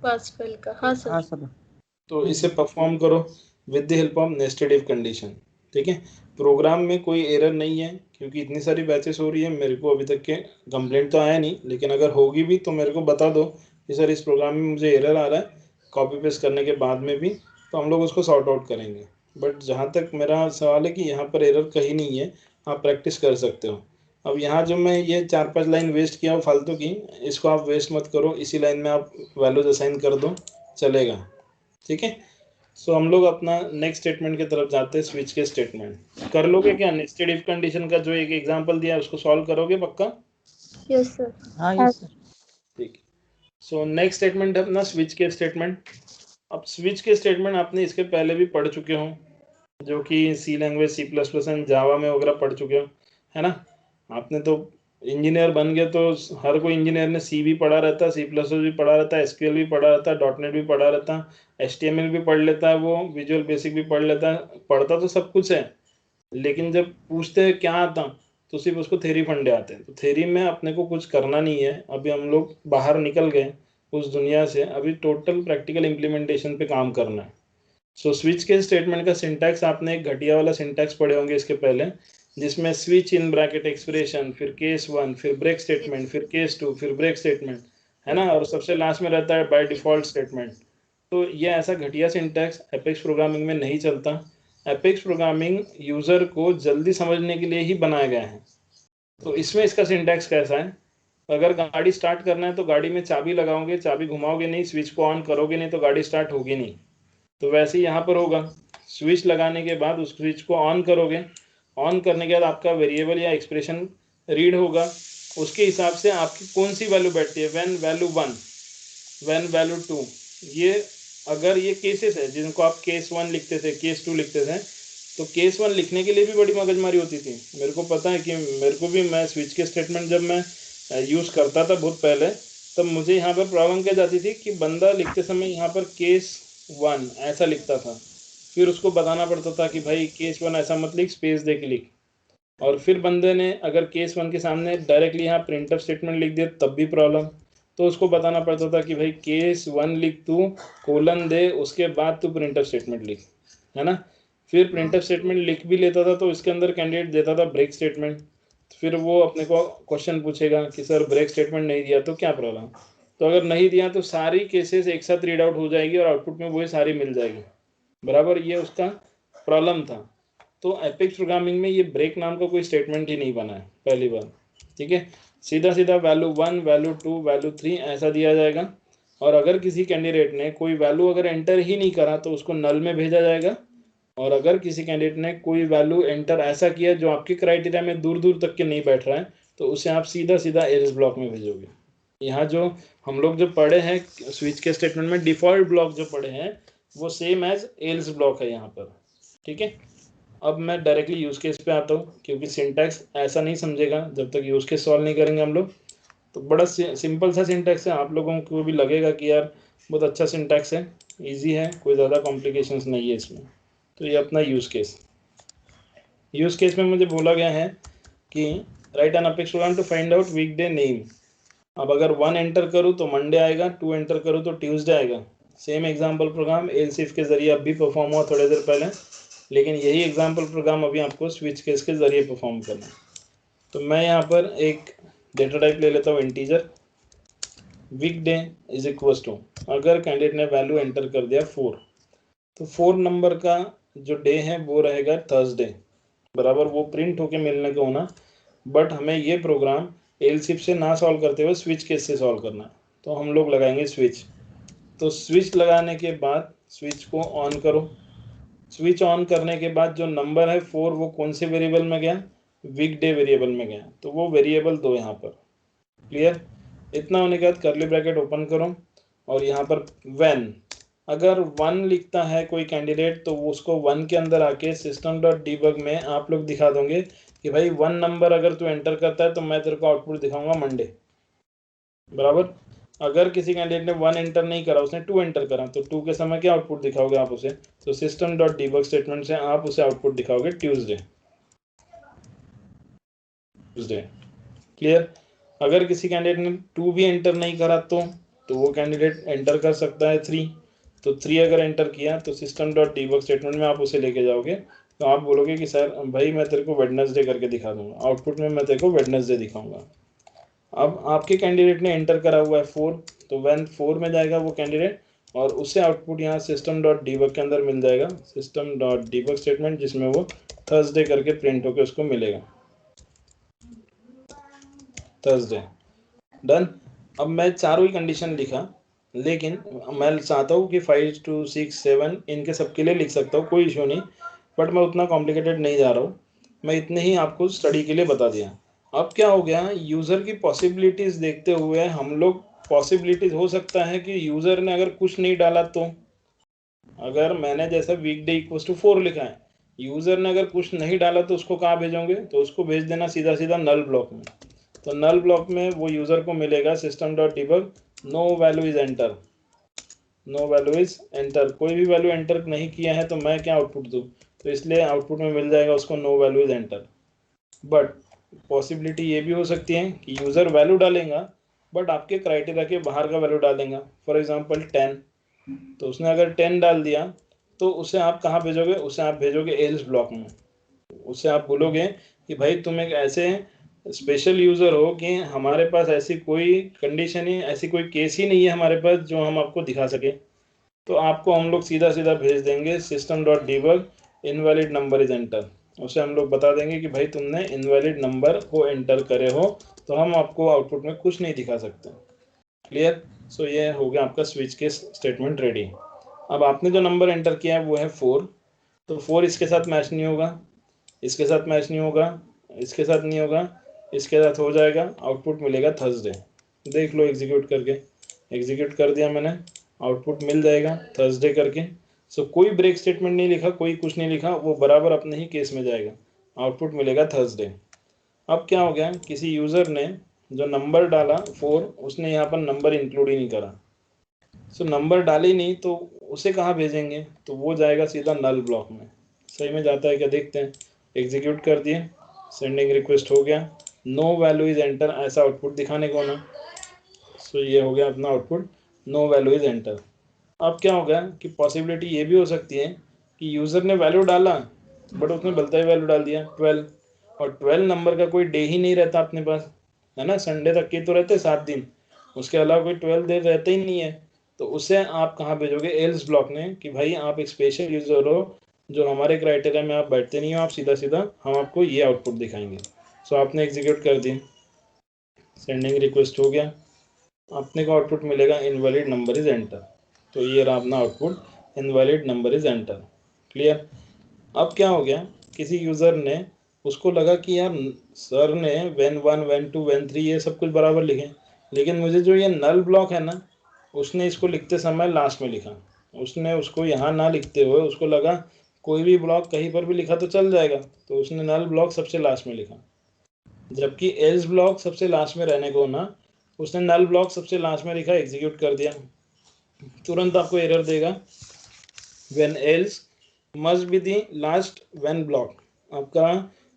[SPEAKER 2] पासकल का। हाँ
[SPEAKER 3] हाँ
[SPEAKER 2] सर।
[SPEAKER 3] सर।
[SPEAKER 1] तो इसे परफॉर्म करो with the help of nested if condition. ठीक है, प्रोग्राम में कोई एरर नहीं है क्योंकि इतनी सारी बैचेस हो रही है, मेरे को अभी तक के कंप्लेंट तो आया नहीं, लेकिन अगर होगी भी तो मेरे को बता दो कि सर इस प्रोग्राम में मुझे एरर आ रहा है, कॉपी पेस्ट करने के बाद में भी, तो हम लोग उसको सॉर्ट आउट करेंगे। बट जहाँ तक मेरा सवाल है कि यहाँ पर एरर कहीं नहीं है, आप प्रैक्टिस कर सकते हो। अब यहाँ जो मैं ये 4-5 लाइन वेस्ट किया फालतू की, इसको आप वेस्ट मत करो, इसी लाइन में आप वैल्यूज असाइन कर दो, चलेगा। ठीक है, सो हम लोग अपना नेक्स्ट स्टेटमेंट की तरफ जाते हैं, स्विच के स्टेटमेंट। कर लोगे क्या? नेस्टेड इफ कंडीशन का जो एक एग्जांपल दिया है उसको सॉल्व करोगे पक्का?
[SPEAKER 2] Yes sir.
[SPEAKER 3] हाँ यस सर।
[SPEAKER 1] ठीक है, सो नेक्स्ट स्टेटमेंट है अपना स्विच के स्टेटमेंट। अब स्विच के स्टेटमेंट आपने इसके पहले भी पढ़ चुके हो, जो कि C language, C plus plus and Java में वगैरह पढ़ चुके हो, है ना? आपने तो इंजीनियर बन गए तो हर कोई इंजीनियर ने सी भी पढ़ा रहता है, सी प्लस भी पढ़ा रहता है, एसक्यूएल भी पढ़ा रहता है, डॉट नेट भी पढ़ा रहता है, एचटीएमएल भी पढ़ लेता है, वो विजुअल बेसिक भी पढ़ लेता है। पढ़ता तो सब कुछ है, लेकिन जब पूछते हैं क्या आता तो सिर्फ उसको थ्योरी फंडे आते हैं। तो थ्योरी में अपने को कुछ करना नहीं है, अभी हम लोग बाहर निकल गए उस दुनिया से, अभी टोटल प्रैक्टिकल इम्प्लीमेंटेशन पे काम करना है। सो स्विच के स्टेटमेंट का सिंटैक्स आपने एक घटिया वाला सिंटैक्स पढ़े होंगे इसके पहले, जिसमें स्विच इन ब्रैकेट एक्सप्रेशन, फिर केस 1, फिर ब्रेक स्टेटमेंट, फिर केस 2, फिर ब्रेक स्टेटमेंट, है ना? और सबसे लास्ट में रहता है बाय डिफॉल्ट स्टेटमेंट। तो ये ऐसा घटिया सिंटैक्स एपेक्स प्रोग्रामिंग में नहीं चलता। एपेक्स प्रोग्रामिंग यूज़र को जल्दी समझने के लिए ही बनाया गया है। तो इसमें इसका सिंटैक्स कैसा है? अगर गाड़ी स्टार्ट करना है तो गाड़ी में चाबी लगाओगे, चाबी घुमाओगे नहीं, स्विच को ऑन करोगे नहीं तो गाड़ी स्टार्ट होगी नहीं। तो वैसे ही यहाँ पर होगा, स्विच लगाने के बाद उस स्विच को ऑन करोगे, ऑन करने के बाद आपका वेरिएबल या एक्सप्रेशन रीड होगा, उसके हिसाब से आपकी कौन सी वैल्यू बैठती है, व्हेन वैल्यू 1, व्हेन वैल्यू 2। ये अगर ये केसेस है जिनको आप केस 1 लिखते थे, केस 2 लिखते थे, तो केस 1 लिखने के लिए भी बड़ी मगजमारी होती थी। मेरे को पता है कि मेरे को भी, मैं स्विच के स्टेटमेंट जब मैं यूज़ करता था बहुत पहले, तब मुझे यहाँ पर प्रॉब्लम क्या जाती थी कि बंदा लिखते समय यहाँ पर केस 1 ऐसा लिखता था, फिर उसको बताना पड़ता था कि भाई केस 1 ऐसा मत लिख, स्पेस दे के लिख। और फिर बंदे ने अगर केस 1 के सामने डायरेक्टली यहाँ प्रिंटफ स्टेटमेंट लिख दिया तब भी प्रॉब्लम। तो उसको बताना पड़ता था कि भाई केस 1 लिख, तू कोलन दे, उसके बाद तू प्रिंटफ स्टेटमेंट लिख, है ना? फिर प्रिंटफ स्टेटमेंट लिख भी लेता था तो इसके अंदर कैंडिडेट देता था ब्रेक स्टेटमेंट, फिर वो अपने को क्वेश्चन पूछेगा कि सर ब्रेक स्टेटमेंट नहीं दिया तो क्या प्रॉब्लम? तो अगर नहीं दिया तो सारी केसेस एक साथ रीड आउट हो जाएगी और आउटपुट में वही सारी मिल जाएगी। बराबर, ये उसका प्रॉब्लम था। तो एपेक्स प्रोग्रामिंग में ये ब्रेक नाम का कोई स्टेटमेंट ही नहीं बना है पहली बार, ठीक है। सीधा सीधा वैल्यू 1, वैल्यू 2, वैल्यू 3 ऐसा दिया जाएगा, और अगर किसी कैंडिडेट ने कोई वैल्यू अगर एंटर ही नहीं करा तो उसको नल में भेजा जाएगा, और अगर किसी कैंडिडेट ने कोई वैल्यू एंटर ऐसा किया जो आपके क्राइटेरिया में दूर दूर तक के नहीं बैठ रहा है, तो उसे आप सीधा सीधा एल्स ब्लॉक में भेजोगे। यहाँ जो हम लोग जो पढ़े हैं स्विच के स्टेटमेंट में, डिफॉल्ट ब्लॉक जो पढ़े हैं वो सेम एज एल्स ब्लॉक है यहाँ पर, ठीक है। अब मैं डायरेक्टली यूज केस पे आता हूँ, क्योंकि सिंटैक्स ऐसा नहीं समझेगा जब तक यूज केस सॉल्व नहीं करेंगे हम लोग। तो बड़ा सिंपल सा सिंटैक्स है, आप लोगों को भी लगेगा कि यार बहुत अच्छा सिंटैक्स है, इजी है, कोई ज़्यादा कॉम्प्लिकेशंस नहीं है इसमें। तो ये अपना यूज केस में मुझे बोला गया है कि write an apex program to find out weekday name. अब अगर 1 एंटर करूँ तो मंडे आएगा, 2 एंटर करूँ तो ट्यूसडे आएगा। Same example program else if के जरिए अब भी परफॉर्म हुआ थोड़ी देर पहले, लेकिन यही एग्जाम्पल प्रोग्राम अभी आपको स्विच केस के जरिए परफॉर्म करना है। तो मैं यहाँ पर एक डेटा टाइप ले लेता हूँ integer, weekday is equal to, अगर कैंडिडेट ने वैल्यू एंटर कर दिया 4, तो 4 नंबर का जो डे है वो रहेगा थर्सडे, बराबर, वो प्रिंट होके मिलने को होना। बट हमें ये प्रोग्राम एल्स इफ से ना सॉल्व करते हुए स्विच केस से सॉल्व करना है, तो हम लोग लगाएंगे स्विच। तो स्विच लगाने के बाद स्विच को ऑन करो, स्विच ऑन करने के बाद जो नंबर है 4 वो कौन से वेरिएबल में गया, वीकडे वेरिएबल में गया, तो वो वेरिएबल दो यहाँ पर। क्लियर? इतना होने के बाद कर्ली ब्रैकेट ओपन करो, और यहाँ पर व्हेन अगर 1 लिखता है कोई कैंडिडेट, तो उसको 1 के अंदर आके सिस्टम डॉट डीबग में आप लोग दिखा दोगे कि भाई 1 नंबर अगर तू एंटर करता है तो मैं तेरे को आउटपुट दिखाऊंगा मंडे, बराबर। अगर किसी कैंडिडेट ने 1 एंटर नहीं करा, उसने 2 एंटर करा, तो 2 के समय क्या आउटपुट दिखाओगे आप उसे, तो सिस्टम डॉट डीबग स्टेटमेंट से आप उसे आउटपुट दिखाओगे ट्यूसडे। क्लियर? अगर किसी कैंडिडेट ने 2 भी एंटर नहीं करा तो वो कैंडिडेट एंटर कर सकता है 3, तो 3 अगर एंटर किया तो सिस्टम डॉट डीबग स्टेटमेंट में आप उसे लेके जाओगे, तो आप बोलोगे कि सर भाई मैं तेरे को वेडनेसडे करके दिखा दूंगा, आउटपुट में मैं तेरे को वेडनेसडे दिखाऊंगा। अब आपके कैंडिडेट ने एंटर करा हुआ है 4, तो वैन 4 में जाएगा वो कैंडिडेट, और उसे आउटपुट यहाँ सिस्टम डॉट डीबग के अंदर मिल जाएगा, सिस्टम डॉट डीबग स्टेटमेंट, जिसमें वो थर्सडे करके प्रिंट होकर उसको मिलेगा, थर्सडे। डन। अब मैं चारों ही कंडीशन लिखा, लेकिन मैं चाहता हूँ कि 5 2 6 7 इनके सबके लिए लिख सकता हूँ, कोई इशू नहीं, बट मैं उतना कॉम्प्लिकेटेड नहीं जा रहा हूँ, मैं इतने ही आपको स्टडी के लिए बता दिया। अब क्या हो गया, यूज़र की पॉसिबिलिटीज़ देखते हुए हम लोग, पॉसिबिलिटीज़ हो सकता है कि यूज़र ने अगर कुछ नहीं डाला, तो अगर मैंने जैसा वीकडे इक्वल टू 4 लिखा है, यूज़र ने अगर कुछ नहीं डाला तो उसको कहाँ भेजोगे, तो उसको भेज देना सीधा सीधा नल ब्लॉक में। तो नल ब्लॉक में वो यूज़र को मिलेगा system dot debug no value is enter, no value is enter, कोई भी वैल्यू एंटर नहीं किया है तो मैं क्या आउटपुट दूँ, तो इसलिए आउटपुट में मिल जाएगा उसको no value is enter. But possibility ये भी हो सकती है कि यूज़र वैल्यू डालेगा बट आपके क्राइटेरिया के बाहर का वैल्यू डाल देगा, फॉर एग्जांपल 10, तो उसने अगर 10 डाल दिया तो उसे आप कहाँ भेजोगे, उसे आप भेजोगे एल्स ब्लॉक में। उससे आप बोलोगे कि भाई तुम एक ऐसे स्पेशल यूज़र हो कि हमारे पास ऐसी कोई कंडीशन ही, ऐसी कोई केस ही नहीं है हमारे पास जो हम आपको दिखा सके, तो आपको हम लोग सीधा सीधा भेज देंगे system dot debug invalid number is enter. उसे हम लोग बता देंगे कि भाई तुमने इनवैलिड नंबर को एंटर करे हो, तो हम आपको आउटपुट में कुछ नहीं दिखा सकते। क्लियर? सो ये हो गया आपका स्विच केस स्टेटमेंट रेडी। अब आपने जो नंबर एंटर किया है वो है 4, तो 4 इसके साथ मैच नहीं होगा, इसके साथ मैच नहीं होगा, इसके साथ नहीं होगा, इसके साथ हो जाएगा, आउटपुट मिलेगा थर्सडे। देख लो एग्जीक्यूट करके, एग्जीक्यूट कर दिया मैंने, आउटपुट मिल जाएगा थर्सडे करके। सो कोई ब्रेक स्टेटमेंट नहीं लिखा, कोई कुछ नहीं लिखा, वो बराबर अपने ही केस में जाएगा, आउटपुट मिलेगा थर्सडे। अब क्या हो गया, किसी यूज़र ने जो नंबर डाला 4, उसने यहाँ पर नंबर इंक्लूड ही नहीं करा, सो नंबर डाले ही नहीं, तो उसे कहाँ भेजेंगे, तो वो जाएगा सीधा नल ब्लॉक में। सही में जाता है क्या, देखते हैं। एग्जीक्यूट कर दिए, सेंडिंग रिक्वेस्ट हो गया, नो वैल्यू इज एंटर ऐसा आउटपुट दिखाने को ना, सो ये हो गया अपना output, no value is enter. अब क्या होगा कि पॉसिबिलिटी ये भी हो सकती है कि यूज़र ने वैल्यू डाला बट उसने गलत ही वैल्यू डाल दिया 12, और 12 नंबर का कोई डे ही नहीं रहता अपने पास, है ना, संडे तक के तो रहते 7 दिन, उसके अलावा कोई 12 डे रहते ही नहीं है। तो उसे आप कहाँ भेजोगे, एल्स ब्लॉक में, कि भाई आप एक स्पेशल यूजर हो जो हमारे क्राइटेरिया में आप बैठते नहीं हो, आप सीधा सीधा हम आपको ये आउटपुट दिखाएंगे। सो आपने एग्जीक्यूट कर दी, सेंडिंग रिक्वेस्ट हो गया, अपने को आउटपुट मिलेगा इनवैलिड नंबर इज एंटर। तो ये रहा अपना output, invalid number is enter. Clear. अब क्या हो गया, किसी यूज़र ने, उसको लगा कि यार सर ने when 1 when 2 when 3 ये सब कुछ बराबर लिखे, लेकिन मुझे जो ये नल ब्लॉक है ना, उसने इसको लिखते समय लास्ट में लिखा। उसने उसको यहाँ ना लिखते हुए उसको लगा कोई भी ब्लॉक कहीं पर भी लिखा तो चल जाएगा, तो उसने नल ब्लॉक सबसे लास्ट में लिखा, जबकि एल्स ब्लॉक सबसे लास्ट में रहने को ना, उसने नल ब्लॉक सबसे लास्ट में लिखा, एग्जीक्यूट कर दिया, तुरंत आपको एरर देगा when else must be the last when block। आपका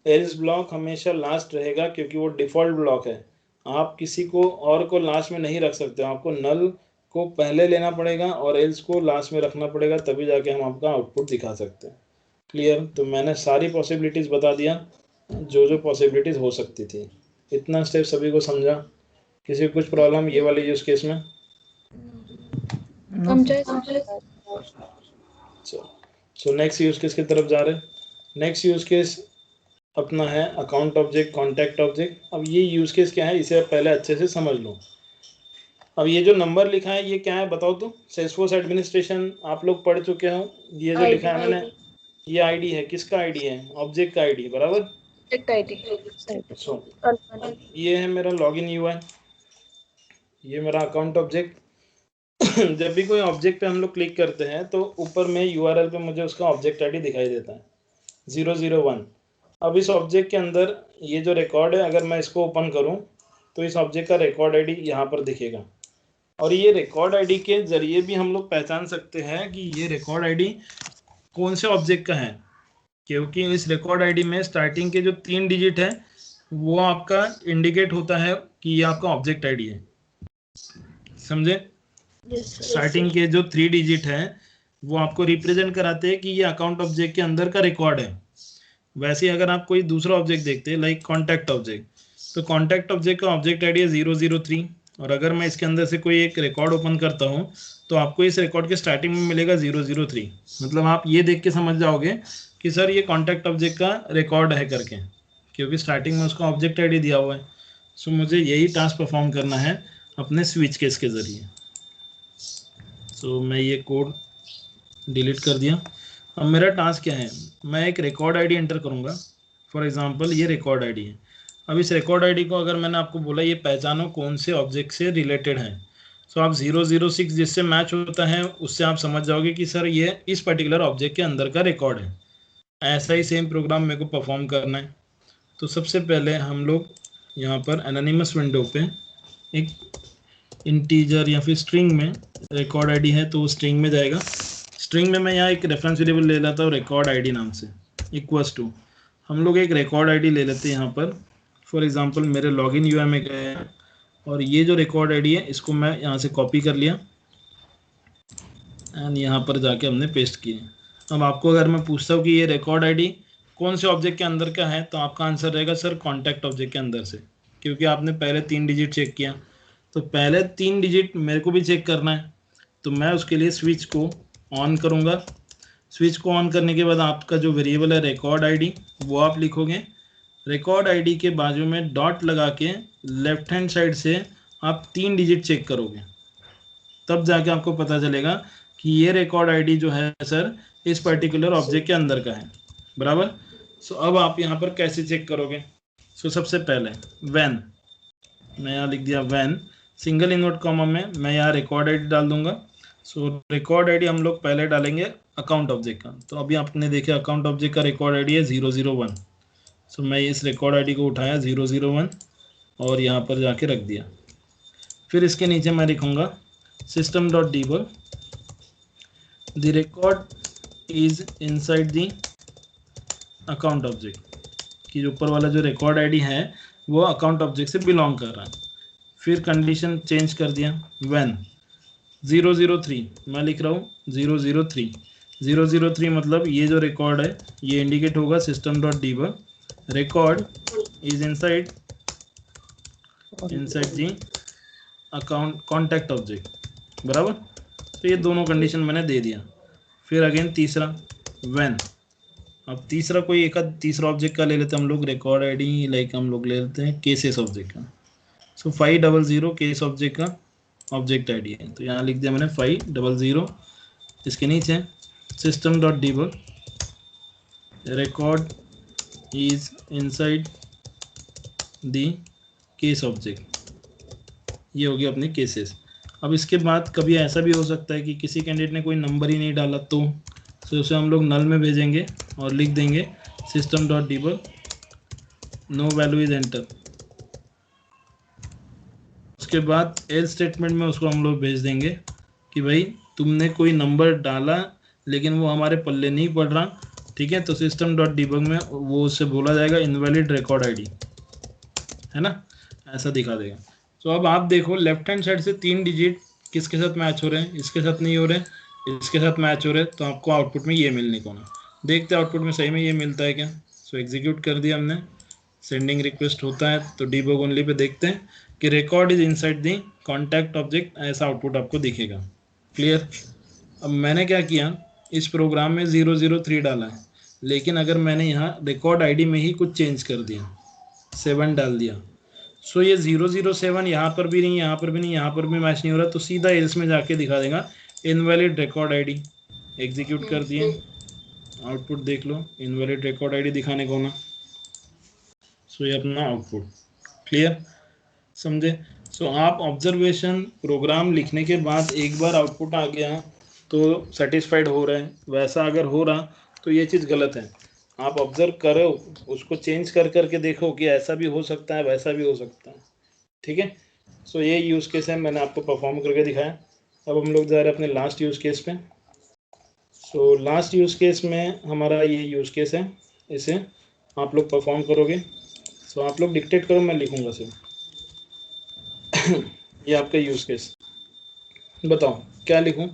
[SPEAKER 1] else ब्लॉक हमेशा लास्ट रहेगा क्योंकि वो डिफॉल्ट ब्लॉक है। आप किसी को और को लास्ट में नहीं रख सकते, आपको नल को पहले लेना पड़ेगा और else को लास्ट में रखना पड़ेगा, तभी जाके हम आपका आउटपुट दिखा सकते हैं। क्लियर। तो मैंने सारी पॉसिबिलिटीज़ बता दिया जो जो पॉसिबिलिटीज़ हो सकती थी। इतना स्टेप सभी को समझा? किसी को कुछ प्रॉब्लम ये वाले यूज केस में? सो नेक्स्ट यूज केस की तरफ जा रहे हैं। नेक्स्ट यूज केस अपना है अकाउंट ऑब्जेक्ट, कॉन्टैक्ट ऑब्जेक्ट। अब ये यूज केस क्या है, इसे आप पहले अच्छे से समझ लो। अब ये जो नंबर लिखा है ये क्या है बताओ तो? सेल्सफोर्स एडमिनिस्ट्रेशन आप लोग पढ़ चुके हो। ये जो लिखा है मैंने, ये आईडी है, किसका आईडी है? ऑब्जेक्ट का आईडी, बराबर। सो ये है मेरा लॉगिन यूआई, ये मेरा अकाउंट ऑब्जेक्ट। जब भी कोई ऑब्जेक्ट पे हम लोग क्लिक करते हैं तो ऊपर में यूआरएल पे मुझे उसका ऑब्जेक्ट आईडी दिखाई देता है 001। अब इस ऑब्जेक्ट के अंदर ये जो रिकॉर्ड है, अगर मैं इसको ओपन करूं तो इस ऑब्जेक्ट का रिकॉर्ड आईडी यहाँ पर दिखेगा, और ये रिकॉर्ड आईडी के जरिए भी हम लोग पहचान सकते हैं कि ये रिकॉर्ड आईडी कौन से ऑब्जेक्ट का है, क्योंकि इस रिकॉर्ड आईडी में स्टार्टिंग के जो 3 डिजिट है वो आपका इंडिकेट होता है कि ये आपका ऑब्जेक्ट आईडी है। समझे? स्टार्टिंग के जो 3 डिजिट है वो आपको रिप्रेजेंट कराते हैं कि ये अकाउंट ऑब्जेक्ट के अंदर का रिकॉर्ड है। वैसे ही अगर आप कोई दूसरा ऑब्जेक्ट देखते हैं लाइक कॉन्टैक्ट ऑब्जेक्ट, तो कॉन्टैक्ट ऑब्जेक्ट का ऑब्जेक्ट आईडी है 003, और अगर मैं इसके अंदर से कोई एक रिकॉर्ड ओपन करता हूँ तो आपको इस रिकॉर्ड के स्टार्टिंग में मिलेगा 003। मतलब आप ये देख के समझ जाओगे कि सर ये कॉन्टैक्ट ऑब्जेक्ट का रिकॉर्ड है करके, क्योंकि स्टार्टिंग में उसका ऑब्जेक्ट आईडी दिया हुआ है। सो मुझे यही टास्क परफॉर्म करना है अपने स्विच केस के ज़रिए। सो मैं ये कोड डिलीट कर दिया। अब मेरा टास्क क्या है, मैं एक रिकॉर्ड आईडी एंटर करूँगा। फॉर एग्जांपल ये रिकॉर्ड आईडी है। अब इस रिकॉर्ड आईडी को अगर मैंने आपको बोला ये पहचानो कौन से ऑब्जेक्ट से रिलेटेड है, सो आप 006 जिससे मैच होता है उससे आप समझ जाओगे कि सर ये इस पर्टिकुलर ऑब्जेक्ट के अंदर का रिकॉर्ड है। ऐसा ही सेम प्रोग्राम मेरे को परफॉर्म करना है। तो सबसे पहले हम लोग यहाँ पर एनोनिमस विंडो पे एक इंटीजर या फिर स्ट्रिंग में रिकॉर्ड आईडी है तो वो स्ट्रिंग में जाएगा। स्ट्रिंग में मैं यहाँ एक रेफरेंस वेरिएबल ले लेता हूँ रिकॉर्ड आईडी नाम से, इक्वल्स टू हम लोग एक रिकॉर्ड आईडी ले लेते हैं यहाँ पर। फॉर एग्जांपल मेरे लॉगिन यूआई में गए हैं और ये जो रिकॉर्ड आईडी है इसको मैं यहाँ से कॉपी कर लिया एंड यहाँ पर जाके हमने पेस्ट किए। अब आपको अगर मैं पूछता हूँ कि ये रिकॉर्ड आईडी कौन से ऑब्जेक्ट के अंदर का है, तो आपका आंसर रहेगा सर कॉन्टैक्ट ऑब्जेक्ट के अंदर से, क्योंकि आपने पहले 3 डिजिट चेक किया। तो पहले 3 डिजिट मेरे को भी चेक करना है, तो मैं उसके लिए स्विच को ऑन करूँगा। स्विच को ऑन करने के बाद आपका जो वेरिएबल है रिकॉर्ड आईडी वो आप लिखोगे। रिकॉर्ड आईडी के बाजू में डॉट लगा के लेफ्ट हैंड साइड से आप 3 डिजिट चेक करोगे, तब जाके आपको पता चलेगा कि ये रिकॉर्ड आईडी जो है सर इस पर्टिकुलर ऑब्जेक्ट के अंदर का है, बराबर। सो अब आप यहाँ पर कैसे चेक करोगे? सो सबसे पहले वैन, मैं यहाँ लिख दिया वैन सिंगल इनवर्ट कॉमा में मैं यहाँ रिकॉर्ड आईडी डाल दूंगा। सो रिकॉर्ड आईडी हम लोग पहले डालेंगे अकाउंट ऑब्जेक्ट का। तो अभी आपने देखा अकाउंट ऑब्जेक्ट का रिकॉर्ड आईडी है 001। सो मैं इस रिकॉर्ड आईडी को उठाया 001 और यहाँ पर जाके रख दिया। फिर इसके नीचे मैं लिखूँगा system.debug the record is inside the account object, कि जो ऊपर वाला जो रिकॉर्ड आईडी है वो अकाउंट ऑब्जेक्ट से बिलोंग कर रहा है। फिर कंडीशन चेंज कर दिया when 003 मैं लिख रहा हूँ 003 003 मतलब ये जो रिकॉर्ड है ये इंडिकेट होगा system.debug record is inside the account contact object, बराबर। तो ये दोनों कंडीशन मैंने दे दिया। फिर अगेन तीसरा व्हेन। अब तीसरा कोई एक तीसरा ऑब्जेक्ट का ले लेते हैं हम लोग, रिकॉर्ड आईडी लाइक हम लोग ले लेते हैं केसेस ऑब्जेक्ट का। सो 500 केस ऑब्जेक्ट का ऑब्जेक्ट आईडी है, तो यहाँ लिख दिया मैंने 500। इसके नीचे system dot debug record is inside the case object, ये होगी अपने केसेस। अब इसके बाद कभी ऐसा भी हो सकता है कि किसी कैंडिडेट ने कोई नंबर ही नहीं डाला, तो उसे हम लोग नल में भेजेंगे और लिख देंगे system dot debug no value is enter. उसके बाद एल्स स्टेटमेंट में उसको हम लोग भेज देंगे कि भाई तुमने कोई नंबर डाला लेकिन वो हमारे पल्ले नहीं पड़ रहा, ठीक है, तो सिस्टम डॉट डीबग में वो उससे बोला जाएगा इनवैलिड रिकॉर्ड आईडी, है ना, ऐसा दिखा देगा। तो अब आप देखो लेफ्ट हैंड साइड से 3 डिजिट किसके साथ मैच हो रहे हैं, इसके साथ नहीं हो रहे, इसके साथ मैच हो रहे, तो आपको आउटपुट में ये मिलने को ना। देखते हैं आउटपुट में सही में ये मिलता है क्या। सो एग्जीक्यूट कर दिया हमने, सेंडिंग रिक्वेस्ट होता है तो डीबग ओनली पे देखते हैं कि record is inside the contact object, ऐसा आउटपुट आपको दिखेगा। क्लियर। अब मैंने क्या किया, इस प्रोग्राम में 003 डाला है, लेकिन अगर मैंने यहाँ रिकॉर्ड आईडी में ही कुछ चेंज कर दिया, 7 डाल दिया, सो ये 007 यहाँ पर भी नहीं, यहाँ पर भी नहीं, यहाँ पर भी मैच नहीं हो रहा, तो सीधा एल्स में जाके दिखा देगा इनवैलिड रिकॉर्ड आईडी। एग्जीक्यूट कर दिए, आउटपुट देख लो, इनवैलिड रिकॉर्ड आईडी दिखाने को ना। सो ये अपना आउटपुट। क्लियर, समझे। सो आप ऑब्जर्वेशन प्रोग्राम लिखने के बाद एक बार आउटपुट आ गया तो सेटिस्फाइड हो रहे हैं, वैसा अगर हो रहा तो ये चीज़ गलत है। आप ऑब्जर्व करो, उसको चेंज कर करके देखो कि ऐसा भी हो सकता है वैसा भी हो सकता है, ठीक है। सो ये यूज़ केस है, मैंने आपको परफॉर्म करके दिखाया। अब हम लोग जा रहे हैं अपने लास्ट यूज़ केस पे। सो लास्ट यूज़ केस में हमारा ये यूज़ केस है, इसे आप लोग परफॉर्म करोगे। सो आप लोग डिक्टेट करो, मैं लिखूँगा सिर्फ। ये आपका यूज़ केस, बताओ क्या लिखूं।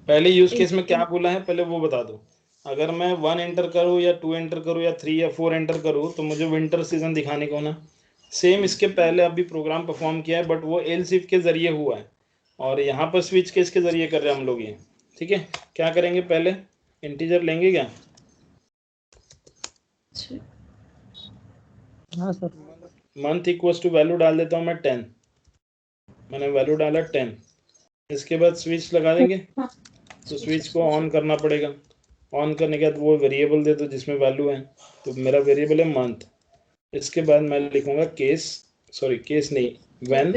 [SPEAKER 1] पहले यूज केस में क्या बोला है पहले वो बता दो। अगर मैं 1 एंटर करूं या 2 एंटर करूं या 3 या 4 एंटर करूं तो मुझे विंटर सीजन दिखाने को ना। सेम इसके पहले अभी प्रोग्राम परफॉर्म किया है, बट वो एल्स इफ के जरिए हुआ है और यहाँ पर स्विच केस के जरिए कर रहे हैं हम लोग ये, ठीक है। क्या करेंगे, पहले इंटीजर लेंगे क्या।
[SPEAKER 3] हाँ सर।
[SPEAKER 1] मंथ इक्वल्स टू वैल्यू डाल देता हूँ मैं 10, मैंने वैल्यू डाला 10। इसके बाद स्विच लगा देंगे, तो स्विच को ऑन करना पड़ेगा। ऑन करने के बाद वो वेरिएबल दे दो जिसमें वैल्यू है, तो मेरा वेरिएबल है मंथ। इसके बाद मैं लिखूंगा केस, सॉरी केस नहीं, व्हेन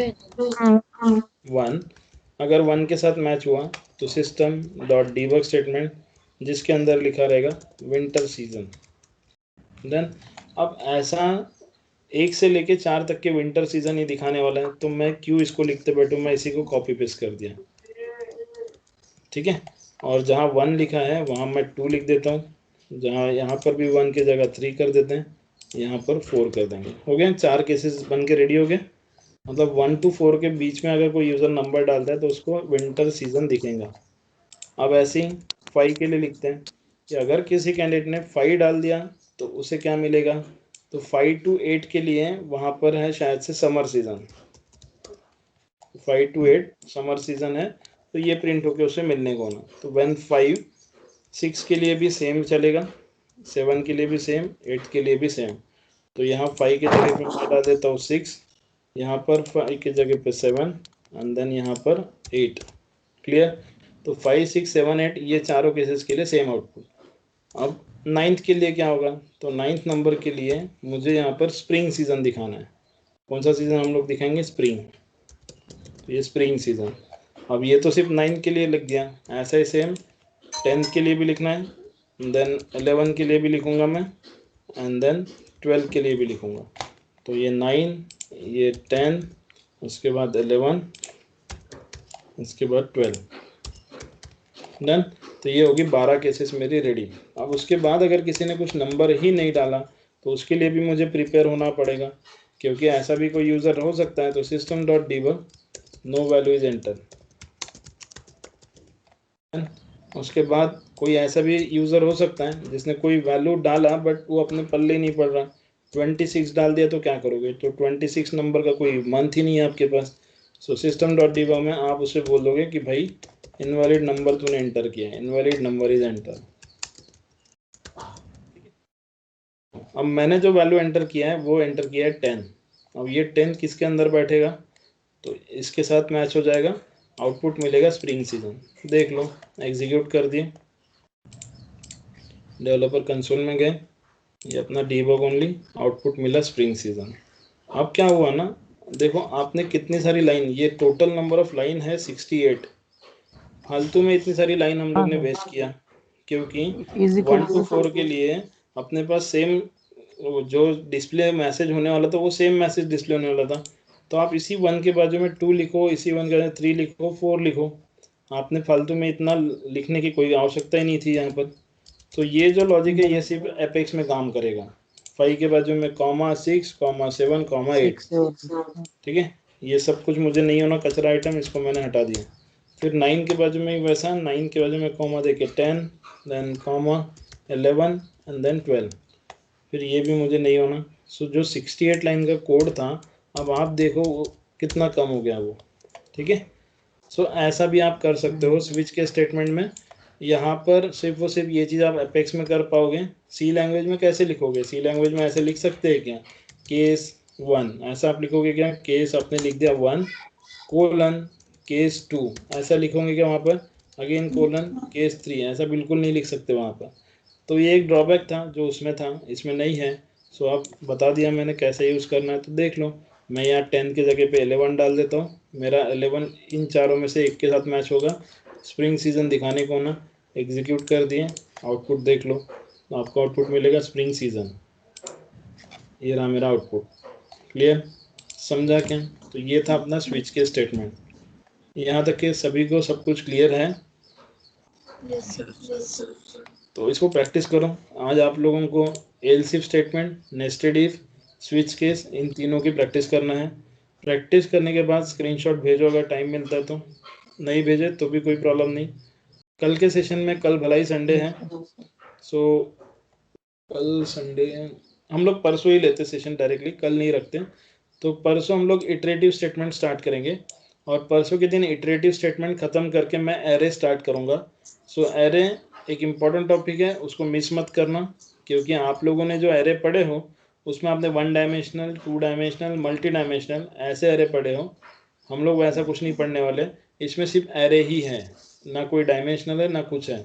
[SPEAKER 1] 1, अगर 1 के साथ मैच हुआ तो सिस्टम डॉट डीबग स्टेटमेंट जिसके अंदर लिखा रहेगा विंटर सीजन। देन अब ऐसा 1 से लेके 4 तक के विंटर सीजन ही दिखाने वाला है, तो मैं क्यों इसको लिखते बैठूं, मैं इसी को कॉपी पेस्ट कर दिया, ठीक है। और जहाँ 1 लिखा है वहाँ मैं 2 लिख देता हूँ, जहाँ यहाँ पर भी 1 की जगह 3 कर देते हैं, यहाँ पर 4 कर देंगे। हो गए 4 केसेस बन के रेडी हो गए। मतलब 1 to 4 के बीच में अगर कोई यूज़र नंबर डालता है तो उसको विंटर सीजन दिखेगा। अब ऐसे ही 5 के लिए लिखते हैं कि अगर किसी कैंडिडेट ने 5 डाल दिया तो उसे क्या मिलेगा, तो 5 to 8 के लिए वहाँ पर है शायद से summer season, 5 to 8 summer season है, तो ये प्रिंट होके उसे मिलने को ना। तो व्हेन 5, 6 के लिए भी सेम चलेगा, 7 के लिए भी सेम, 8 के लिए भी सेम। तो यहाँ 5 के जगह पे मैं डाल देता हूँ 6, यहाँ पर 5 के जगह पे 7 एंड देन यहाँ पर 8। क्लियर। तो 5, 6, 7, 8 ये चारों केसेस के लिए सेम आउटपुट। अब 9th के लिए क्या होगा, तो 9th नंबर के लिए मुझे यहाँ पर स्प्रिंग सीजन दिखाना है। कौन सा सीजन हम लोग दिखाएंगे, स्प्रिंग, तो ये स्प्रिंग सीजन। अब ये तो सिर्फ 9 के लिए लग गया, ऐसा ही सेम 10th के लिए भी लिखना है, देन 11 के लिए भी लिखूंगा मैं, एंड देन 12 के लिए भी लिखूंगा। तो ये 9, ये 10, उसके बाद 11, उसके बाद 12, डन। तो ये होगी 12 केसेस मेरी रेडी। अब उसके बाद अगर किसी ने कुछ नंबर ही नहीं डाला तो उसके लिए भी मुझे प्रिपेयर होना पड़ेगा, क्योंकि ऐसा भी कोई यूज़र हो सकता है। तो system dot debug no value is enter. उसके बाद कोई ऐसा भी यूज़र हो सकता है जिसने कोई वैल्यू डाला बट वो अपने पल्ले नहीं पड़ रहा, 26 डाल दिया, तो क्या करोगे, तो 26 नंबर का कोई मंथ ही नहीं है आपके पास, सो system.debug में आप उसे बोल दोगे कि भाई इनवैलिड नंबर तूने एंटर किया है, इनवैलिड नंबर इज एंटर। अब मैंने जो वैल्यू एंटर किया है वो एंटर किया है 10। अब ये 10 किसके अंदर बैठेगा, तो इसके साथ मैच हो जाएगा, आउटपुट मिलेगा स्प्रिंग सीजन। देख लो, एग्जीक्यूट कर दिए, डेवलपर कंसोल में गए, ये अपना डीबग ओनली, आउटपुट मिला स्प्रिंग सीजन। अब क्या हुआ ना, देखो आपने कितनी सारी लाइन, ये टोटल नंबर ऑफ लाइन है 68। फालतू में इतनी सारी लाइन हम लोग ने वेस्ट किया, क्योंकि 1 to 4 के लिए अपने पास सेम जो डिस्प्ले मैसेज होने वाला था वो सेम मैसेज डिस्प्ले होने वाला था। तो आप इसी 1 के बाजू में 2 लिखो, इसी 1 के बाजू में 3 लिखो, 4 लिखो। आपने फालतू में इतना लिखने की कोई आवश्यकता ही नहीं थी यहाँ पर। तो ये जो लॉजिक है ये सिर्फ एपेक्स में काम करेगा। 5 के बाजू में कॉमा 6, कॉमा 7, कॉमा 8, ठीक है। ये सब कुछ मुझे नहीं होना कचरा आइटम, इसको मैंने हटा दिया। फिर 9 के बाजू में वैसा, 9 के बाजू में कॉमा देके 10, देन कॉमा 11 एंड देन 12। फिर ये भी मुझे नहीं होना। सो जो 68 लाइन का कोड था, अब आप देखो वो कितना कम हो गया वो, ठीक है। सो ऐसा भी आप कर सकते हो स्विच के स्टेटमेंट में। यहाँ पर सिर्फ और सिर्फ ये चीज़ आप एपेक्स में कर पाओगे। सी लैंग्वेज में कैसे लिखोगे, सी लैंग्वेज में ऐसे लिख सकते हैं क्या, केस 1 ऐसा आप लिखोगे क्या, केस आपने लिख दिया 1 कोलन केस 2 ऐसा लिखोगे क्या वहाँ पर, अगेन कोलन केस 3 ऐसा बिल्कुल नहीं लिख सकते वहाँ पर। तो ये एक ड्रॉबैक था जो उसमें था, इसमें नहीं है। सो आप बता दिया मैंने कैसे यूज़ करना है। तो देख लो, मैं यहाँ 10 की जगह पे 11 डाल देता हूँ, मेरा 11 इन चारों में से एक के साथ मैच होगा। स्प्रिंग सीजन दिखाने को ना, एग्जीक्यूट कर दिए, आउटपुट देख लो, तो आपको आउटपुट मिलेगा स्प्रिंग सीजन। ये रहा मेरा आउटपुट। क्लियर, समझा क्या। तो ये था अपना स्विच के स्टेटमेंट। यहाँ तक के सभी को सब कुछ क्लियर है। तो इसको प्रैक्टिस करो। आज आप लोगों को else if statement, nested if, switch case, इन तीनों की प्रैक्टिस करना है। प्रैक्टिस करने के बाद स्क्रीनशॉट भेजो अगर टाइम मिलता है तो, नहीं भेजे तो भी कोई प्रॉब्लम नहीं। कल के सेशन में, कल भलाई संडे है, सो कल संडे है, हम लोग परसों ही लेते सेशन डायरेक्टली, कल नहीं रखते। तो परसों हम लोग इटरेटिव स्टेटमेंट स्टार्ट करेंगे, और परसों के दिन इटरेटिव स्टेटमेंट ख़त्म करके मैं एरे स्टार्ट करूँगा। सो एरे एक इम्पॉर्टेंट टॉपिक है, उसको मिस मत करना, क्योंकि आप लोगों ने जो एरे पढ़े हो उसमें आपने 1 डायमेंशनल, 2 डायमेंशनल, मल्टी डायमेंशनल ऐसे एरे पढ़े हो। हम लोग वैसा कुछ नहीं पढ़ने वाले, इसमें सिर्फ एरे ही है, ना कोई डायमेंशनल है ना कुछ है,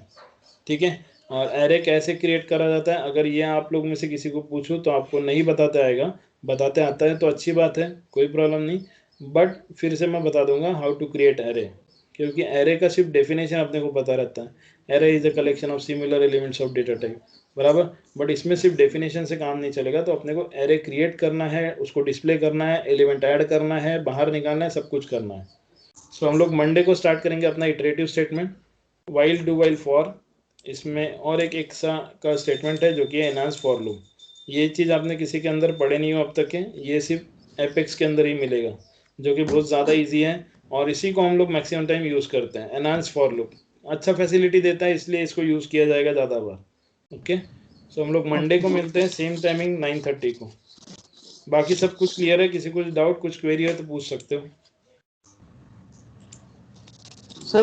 [SPEAKER 1] ठीक है। और एरे कैसे क्रिएट करा जाता है, अगर ये आप लोग में से किसी को पूछूं तो आपको नहीं बताते आएगा, बताते आता है तो अच्छी बात है, कोई प्रॉब्लम नहीं। बट फिर से मैं बता दूंगा हाउ टू क्रिएट एरे, क्योंकि एरे का सिर्फ डेफिनेशन अपने को पता रहता है। Array is a collection of similar elements of data type, बराबर। बट इसमें सिर्फ डेफिनेशन से काम नहीं चलेगा, तो अपने को एरे क्रिएट करना है, उसको डिस्प्ले करना है, एलिमेंट ऐड करना है, बाहर निकालना है, सब कुछ करना है। सो हम लोग मंडे को स्टार्ट करेंगे अपना iterative statement, while, do while, for. इसमें और एक एक्स्ट्रा का स्टेटमेंट है जो कि एनहांस फॉर लूप। ये चीज़ आपने किसी के अंदर पढ़े नहीं हो अब तक के, ये सिर्फ एपेक्स के अंदर ही मिलेगा, जो कि बहुत ज़्यादा इजी है, और इसी को हम लोग मैक्सिमम टाइम यूज़ करते हैं। एनहांस फॉर लूप अच्छा फैसिलिटी देता है, इसलिए इसको यूज़ किया जाएगा ज़्यादा बार। ओके, सो हम लोग मंडे को मिलते हैं, सेम टाइमिंग 9:30 को। बाकी सब कुछ क्लियर है, किसी को डाउट कुछ क्वेरी है तो पूछ सकते हो।